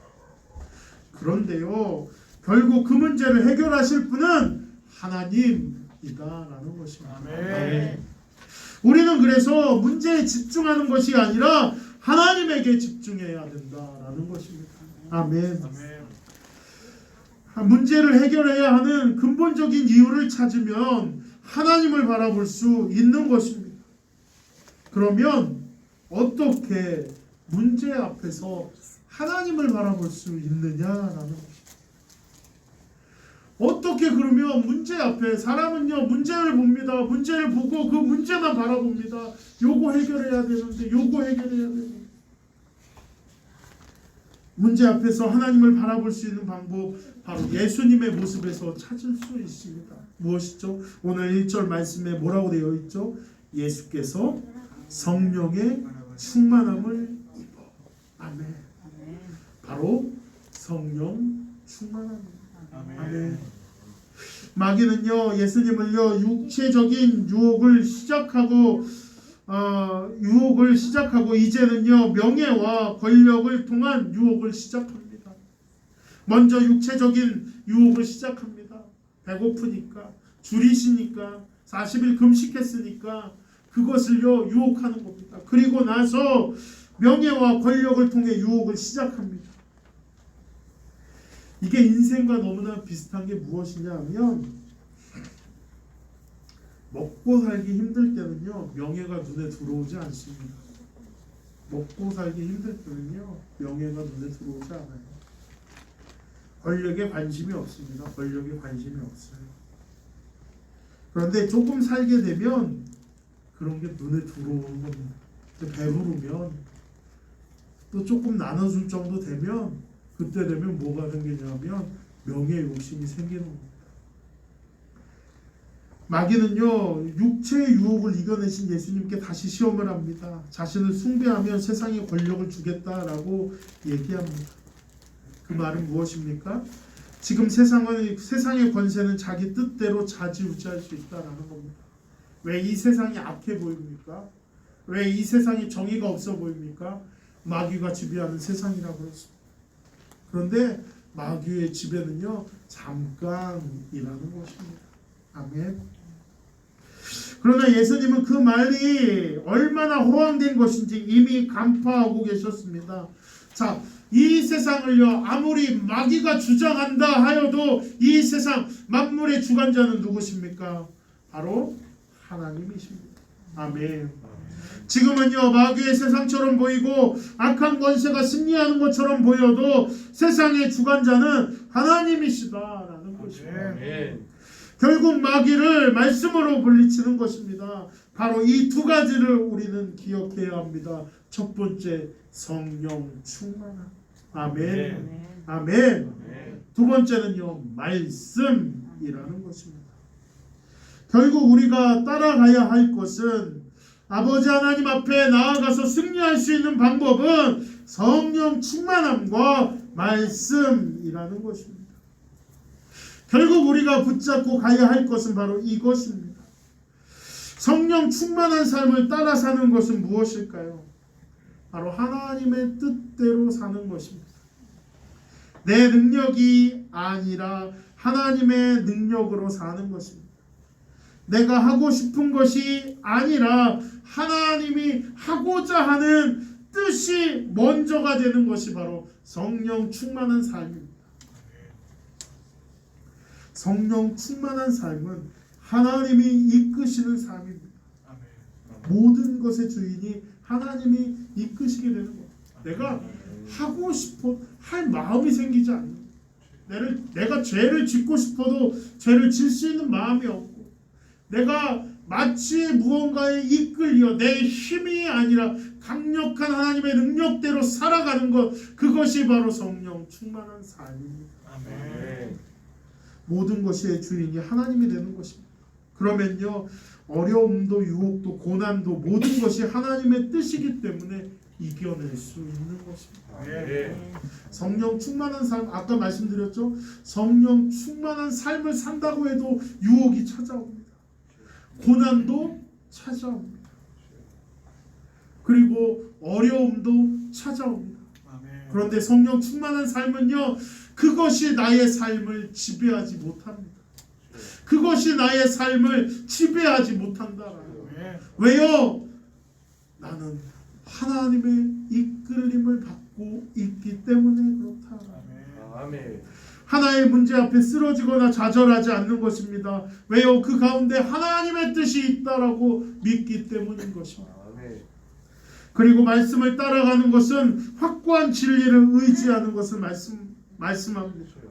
Speaker 4: 그런데요, 결국 그 문제를 해결하실 분은 하나님이다라는 것입니다.
Speaker 2: 아멘.
Speaker 4: 우리는 그래서 문제에 집중하는 것이 아니라 하나님에게 집중해야 된다라는 것입니다. 아멘. 문제를 해결해야 하는 근본적인 이유를 찾으면 하나님을 바라볼 수 있는 것입니다. 그러면 어떻게 문제 앞에서 하나님을 바라볼 수 있느냐라는 것입니다. 어떻게 그러면 문제 앞에, 사람은요 문제를 봅니다. 문제를 보고 그 문제만 바라봅니다. 요거 해결해야 되는데, 요거 해결해야 되는데. 문제 앞에서 하나님을 바라볼 수 있는 방법, 바로 예수님의 모습에서 찾을 수 있습니다. 무엇이죠? 오늘 1절 말씀에 뭐라고 되어 있죠? 예수께서 성령의 충만함을 입어. 아멘. 바로 성령 충만함입니다. 아멘. 마귀는요, 예수님을요 육체적인 유혹을 시작하고 이제는요 명예와 권력을 통한 유혹을 시작합니다. 먼저 육체적인 유혹을 시작합니다. 배고프니까, 줄이시니까, 40일 금식했으니까 그것을요 유혹하는 겁니다. 그리고 나서 명예와 권력을 통해 유혹을 시작합니다. 이게 인생과 너무나 비슷한 게 무엇이냐 하면, 먹고 살기 힘들 때는요 명예가 눈에 들어오지 않습니다. 먹고 살기 힘들 때는요 명예가 눈에 들어오지 않아요. 권력에 관심이 없습니다. 권력에 관심이 없어요. 그런데 조금 살게 되면 그런 게 눈에 들어오는 겁니다. 배부르면, 또 조금 나눠줄 정도 되면, 그때 되면 뭐가 생기냐면 명예 욕심이 생기는 겁니다. 마귀는요 육체의 유혹을 이겨내신 예수님께 다시 시험을 합니다. 자신을 숭배하면 세상에 권력을 주겠다라고 얘기합니다. 그 말은 무엇입니까? 지금 세상의 권세는 자기 뜻대로 좌지우지할 수 있다라는 겁니다. 왜 이 세상이 악해 보입니까? 왜 이 세상이 정의가 없어 보입니까? 마귀가 지배하는 세상이라고 그랬습니다. 그런데 마귀의 지배는요 잠깐이라는 것입니다. 아멘. 그러나 예수님은 그 말이 얼마나 허황된 것인지 이미 간파하고 계셨습니다. 자, 이 세상을요 아무리 마귀가 주장한다 하여도 이 세상 만물의 주관자는 누구십니까? 바로 하나님이십니다. 아멘. 지금은요 마귀의 세상처럼 보이고 악한 권세가 승리하는 것처럼 보여도 세상의 주관자는 하나님이시다라는 것입니다. 결국 마귀를 말씀으로 물리치는 것입니다. 바로 이 두 가지를 우리는 기억해야 합니다. 첫 번째, 성령 충만함. 아멘. 아멘. 두 번째는요 말씀이라는 것입니다. 결국 우리가 따라가야 할 것은, 아버지 하나님 앞에 나아가서 승리할 수 있는 방법은 성령 충만함과 말씀이라는 것입니다. 결국 우리가 붙잡고 가야 할 것은 바로 이것입니다. 성령 충만한 삶을 따라 사는 것은 무엇일까요? 바로 하나님의 뜻대로 사는 것입니다. 내 능력이 아니라 하나님의 능력으로 사는 것입니다. 내가 하고 싶은 것이 아니라 하나님이 하고자 하는 뜻이 먼저가 되는 것이 바로 성령 충만한 삶입니다. 성령 충만한 삶은 하나님이 이끄시는 삶입니다. 모든 것의 주인이 하나님이 이끄시게 되는 겁니다. 내가 하고 싶어 할 마음이 생기지 않는 거예요. 내가 죄를 짓고 싶어도 죄를 질 수 있는 마음이 없고, 내가 마치 무언가에 이끌려 내 힘이 아니라 강력한 하나님의 능력대로 살아가는 것, 그것이 바로 성령 충만한 삶입니다.
Speaker 2: 아멘.
Speaker 4: 모든 것의 주인이 하나님이 되는 것입니다. 그러면요, 어려움도 유혹도 고난도 모든 것이 하나님의 뜻이기 때문에 이겨낼 수 있는 것입니다.
Speaker 2: 네.
Speaker 4: 성령 충만한 삶, 아까 말씀드렸죠? 성령 충만한 삶을 산다고 해도 유혹이 찾아옵니다. 고난도 찾아옵니다. 그리고 어려움도 찾아옵니다. 그런데 성령 충만한 삶은요, 그것이 나의 삶을 지배하지 못합니다. 그것이 나의 삶을 지배하지 못한다라는 거예요. 왜요? 나는 하나님의 이끌림을 받고 있기 때문에 그렇다.
Speaker 2: 아멘.
Speaker 4: 하나의 문제 앞에 쓰러지거나 좌절하지 않는 것입니다. 왜요? 그 가운데 하나님의 뜻이 있다라고 믿기 때문인 것입니다.
Speaker 2: 아멘.
Speaker 4: 그리고 말씀을 따라가는 것은 확고한 진리를 의지하는 것을 말씀합니다.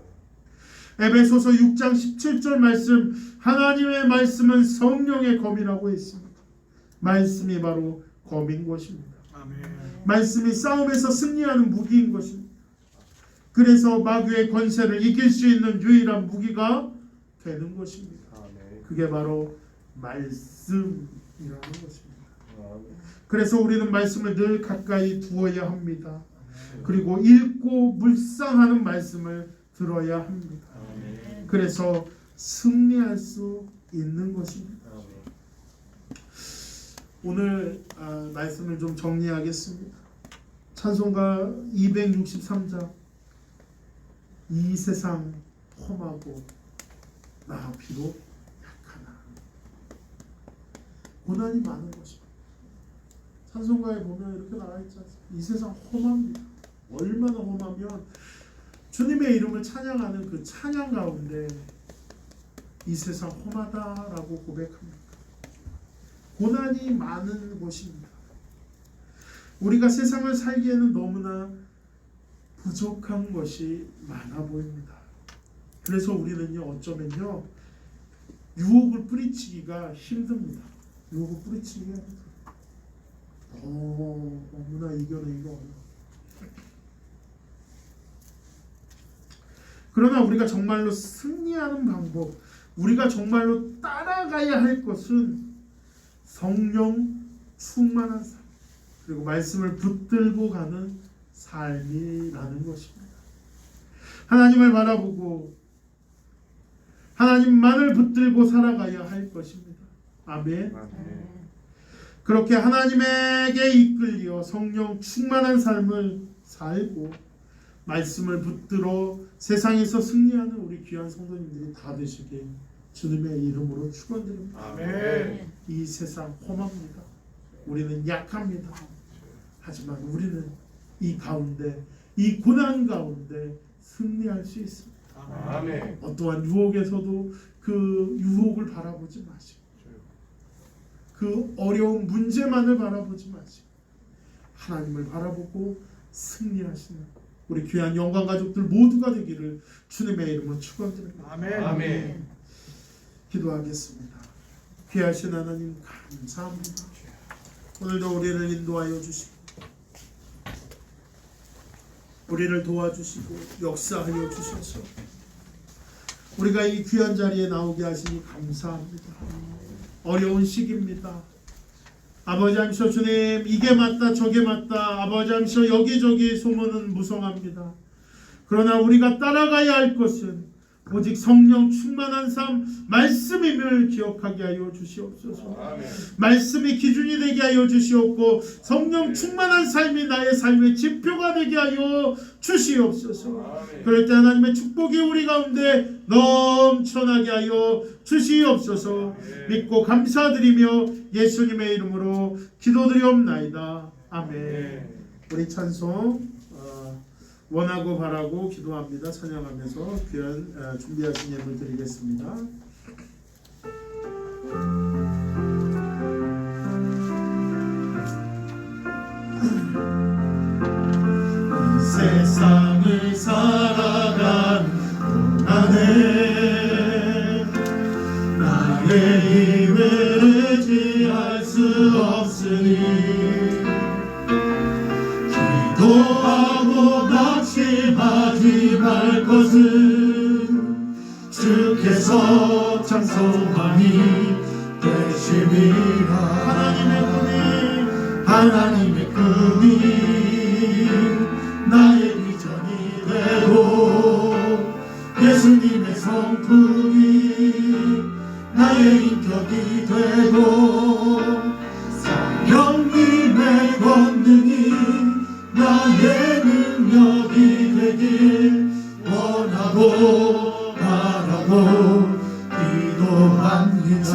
Speaker 4: 에베소서 6장 17절 말씀, 하나님의 말씀은 성령의 검이라고 했습니다. 말씀이 바로 검인 것입니다. 말씀이 싸움에서 승리하는 무기인 것입니다. 그래서 마귀의 권세를 이길 수 있는 유일한 무기가 되는 것입니다. 그게 바로 말씀이라는 것입니다. 그래서 우리는 말씀을 늘 가까이 두어야 합니다. 그리고 읽고 묵상하는 말씀을 들어야 합니다. 그래서 승리할 수 있는 것입니다. 오늘 말씀을 좀 정리하겠습니다. 찬송가 263장, 이 세상 험하고 나 비록 약하나. 고난이 많은 것입니다. 찬송가에 보면 이렇게 나와 있지 않습니까? 이 세상 험합니다. 얼마나 험하면 주님의 이름을 찬양하는 그 찬양 가운데 이 세상 험하다라고 고백합니다. 고난이 많은 곳입니다. 우리가 세상을 살기에는 너무나 부족한 것이 많아 보입니다. 그래서 우리는요, 어쩌면요, 유혹을 뿌리치기가 힘듭니다. 유혹을 뿌리치기가 힘듭니다. 너무나 이겨내기가 어려워. 그러나 우리가 정말로 승리하는 방법, 우리가 정말로 따라가야 할 것은 성령 충만한 삶, 그리고 말씀을 붙들고 가는 삶이라는 것입니다. 하나님을 바라보고 하나님만을 붙들고 살아가야 할 것입니다. 아멘. 그렇게 하나님에게 이끌려 성령 충만한 삶을 살고 말씀을 붙들어 세상에서 승리하는 우리 귀한 성도님들이 다 되시길 주님의 이름으로 축원드립니다.
Speaker 2: 아멘.
Speaker 4: 이 세상 험합니다. 우리는 약합니다. 하지만 우리는 이 가운데, 이 고난 가운데 승리할 수 있습니다.
Speaker 2: 아멘.
Speaker 4: 어떠한 유혹에서도 그 유혹을 바라보지 마시고, 그 어려운 문제만을 바라보지 마시고 하나님을 바라보고 승리하시는 우리 귀한 영광 가족들 모두가 되기를 주님의 이름으로 축원드립니다.
Speaker 2: 아멘.
Speaker 4: 기도하겠습니다. 귀하신 하나님 감사합니다. 오늘도 우리를 인도하여 주시고 우리를 도와주시고 역사하여 주셔서 우리가 이 귀한 자리에 나오게 하시니 감사합니다. 어려운 시기입니다. 아버지 하나님, 주님, 이게 맞다 저게 맞다, 아버지 하나님, 여기저기 소문은 무성합니다. 그러나 우리가 따라가야 할 것은 오직 성령 충만한 삶, 말씀임을 기억하게 하여 주시옵소서. 말씀이 기준이 되게 하여 주시옵고 성령 충만한 삶이 나의 삶의 지표가 되게 하여 주시옵소서. 그럴 때 하나님의 축복이 우리 가운데 넘쳐나게 하여 주시옵소서. 믿고 감사드리며 예수님의 이름으로 기도드리옵나이다. 아멘. 우리 찬송 원하고 바라고 기도합니다. 찬양하면서 귀한 준비하신 예물 드리겠습니다. 이 세상을 살아가는 동안에 나의 힘을 의지할 수 없으니 기도하고 낙심하지 말 것은 주께서 참 소망이 되심이라. 하나님의 꿈이 나의 비전이 되고 예수님의 성품이 나의 인격이 되고 성령님의 권능이 나의 능력이 되길 원하고 바라고 기도합니다.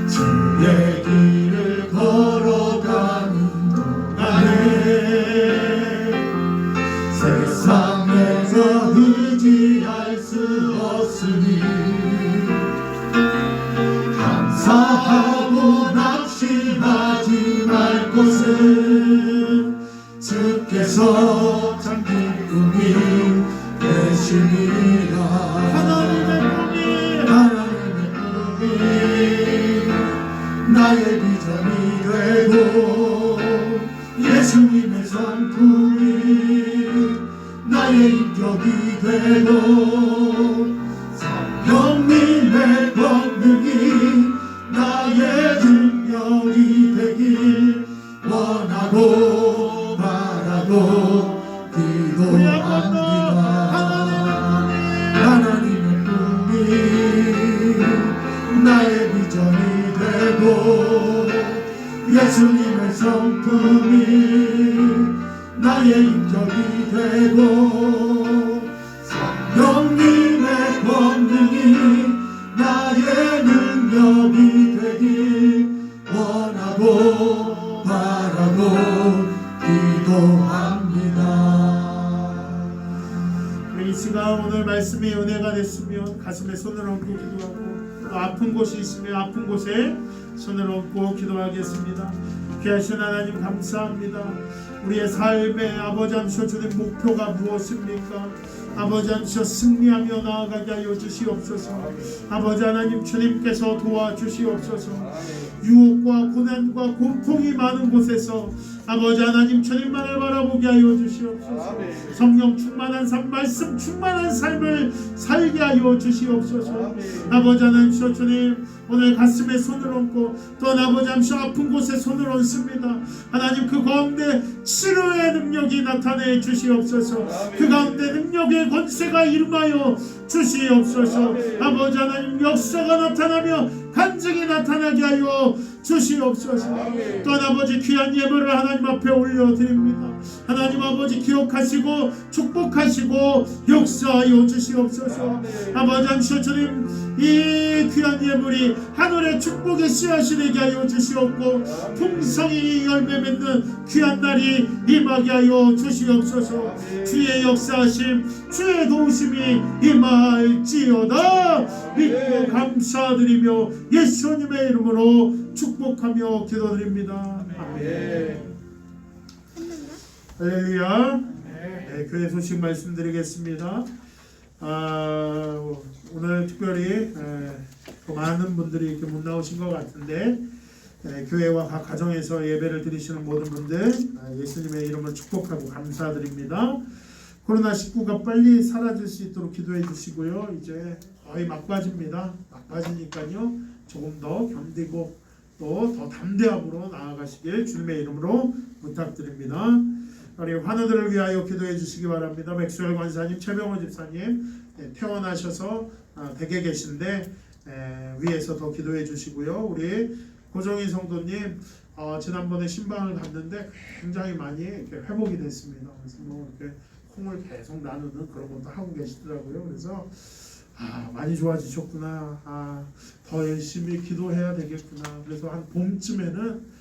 Speaker 4: 주의 길을 걸어가는 동안에 세상에서 의지할 수 없으니 감사하고 낙심하지 말 것은 주께서 참 기쁨이 되심이라. 하나님의 꿈이 나의 비전이 되고 예수님의 성품이 나의 인격이 되고 성령님의 권능이 나의 능력이 되길 원하고 바라고 기도합니다. 하나님의 꿈이 나의 비전이 되고 예수님의 성품이 나의 인격이 되고 성령님의 권능이 나의 능력이 되길 원하고 바라고 기도합니다. 이 시간 오늘 말씀이 은혜가 됐으면 가슴에 손을 얹고 기도하고 또 아픈 곳이 있으면 아픈 곳에 손을 얹고 기도하겠습니다. 귀하신 하나님 감사합니다. 우리의 삶의 아버지 하나님 주님 목표가 무엇입니까? 아버지 하나님 승리하며 나아가게 하여 주시옵소서. 아버지 하나님 주님께서 도와주시옵소서. 유혹과 고난과 고통이 많은 곳에서 아버지 하나님 주님만을 바라보게 하여 주시옵소서. 성령 충만한 삶, 말씀 충만한 삶을 살게 하여 주시옵소서. 아버지 하나님 주님 오늘 가슴에 손을 얹고 또 아버지 하나님 아픈 곳에 손을 얹습니다. 하나님 그 가운데 치료의 능력이 나타내 주시옵소서. 그 가운데 능력의 권세가 임하여 주시옵소서. 아버지 하나님 역사가 나타나며 간증이 나타나게 하여 주시옵소서. 또한 아버지 귀한 예물을 하나님 앞에 올려드립니다. 하나님 아버지 기억하시고 축복하시고 역사하여 주시옵소서. 아버지 하나님 주님 이 귀한 예물이 하늘의 축복의 씨앗이 되게 하여 주시옵고 풍성히 열매 맺는 귀한 날이 임하게 하여 주시옵소서. 주의 역사하심 주의 도우심이 임할지어다. 믿고 감사드리며 예수님의 이름으로 축복하며 기도드립니다. 아멘. 할렐루야. 네, 교회 소식 말씀드리겠습니다. 오늘 특별히 많은 분들이 이렇게 못 나오신 것 같은데 교회와 각 가정에서 예배를 드리시는 모든 분들 예수님의 이름을 축복하고 감사드립니다. 코로나19가 빨리 사라질 수 있도록 기도해 주시고요. 이제 거의 막바지입니다. 막바지니까요. 조금 더 견디고 또 더 담대함으로 나아가시길 주님의 이름으로 부탁드립니다. 우리 환우들을 위하여 기도해 주시기 바랍니다. 맥스웰 권사님, 최병호 집사님 퇴원하셔서 댁에 계신데 위에서 더 기도해 주시고요. 우리 고정희 성도님 지난번에 신방을 갔는데 굉장히 많이 이렇게 회복이 됐습니다. 그래서 뭐 이렇게 콩을 계속 나누는 그런 것도 하고 계시더라고요. 그래서 많이 좋아지셨구나. 더 열심히 기도해야 되겠구나. 그래서 한 봄쯤에는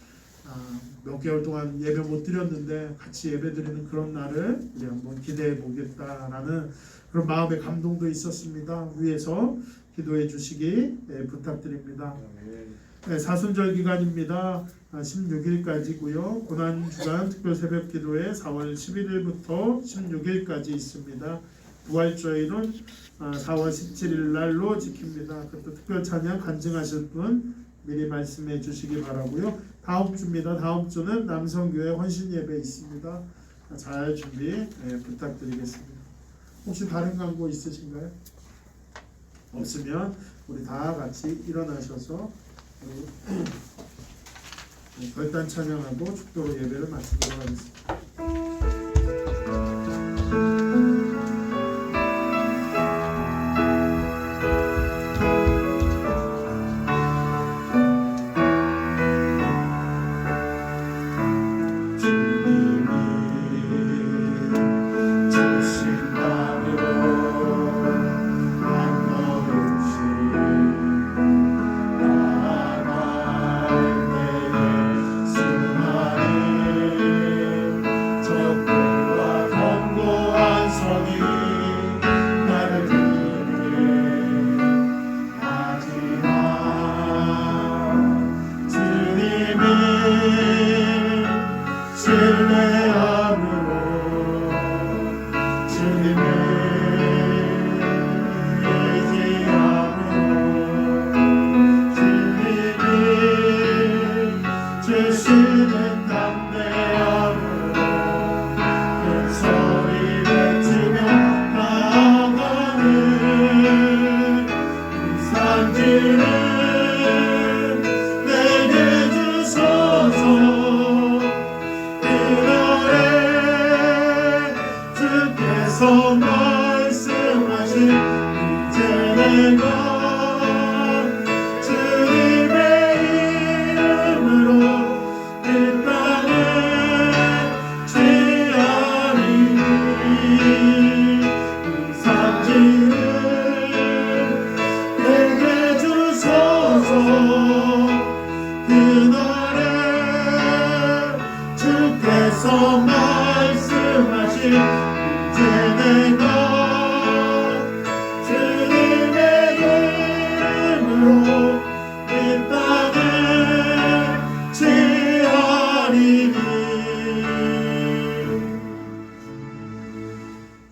Speaker 4: 몇 개월 동안 예배 못 드렸는데 같이 예배 드리는 그런 날을 우리 한번 기대해 보겠다라는 그런 마음의 감동도 있었습니다. 위에서 기도해 주시기 부탁드립니다. 사순절 기간입니다. 16일까지고요. 고난주간 특별 새벽 기도회 4월 11일부터 16일까지 있습니다. 부활주일은 4월 17일 날로 지킵니다. 그것도 특별 찬양 간증하실 분 미리 말씀해 주시기 바라고요. 다음 주입니다. 다음 주는 남성교회 헌신 예배 있습니다. 잘 준비 부탁드리겠습니다. 혹시 다른 광고 있으신가요? 없으면 우리 다 같이 일어나셔서 결단 찬양하고 축도로 예배를 마치도록 하겠습니다.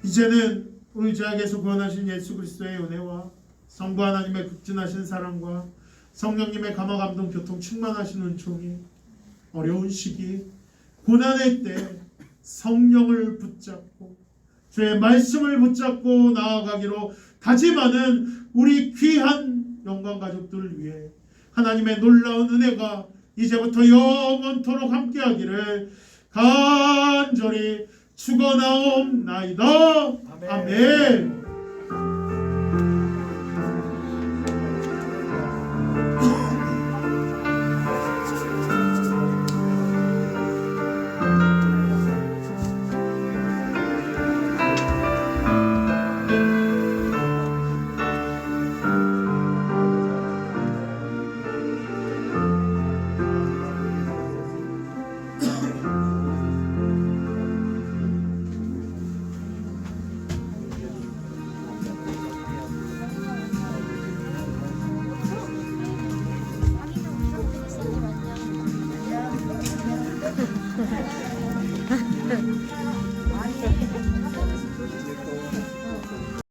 Speaker 4: 이제는 우리 죄악에서 구원하신 예수 그리스도의 은혜와 성부 하나님의 극진하신 사랑과 성령님의 감화 감동 교통 충만하신 은총이 어려운 시기 고난의 때 성령을 붙잡고 주의 말씀을 붙잡고 나아가기로 다짐하는 우리 귀한 영광 가족들을 위해 하나님의 놀라운 은혜가 이제부터 영원토록 함께하기를 간절히 축원하옵나이다. 아멘.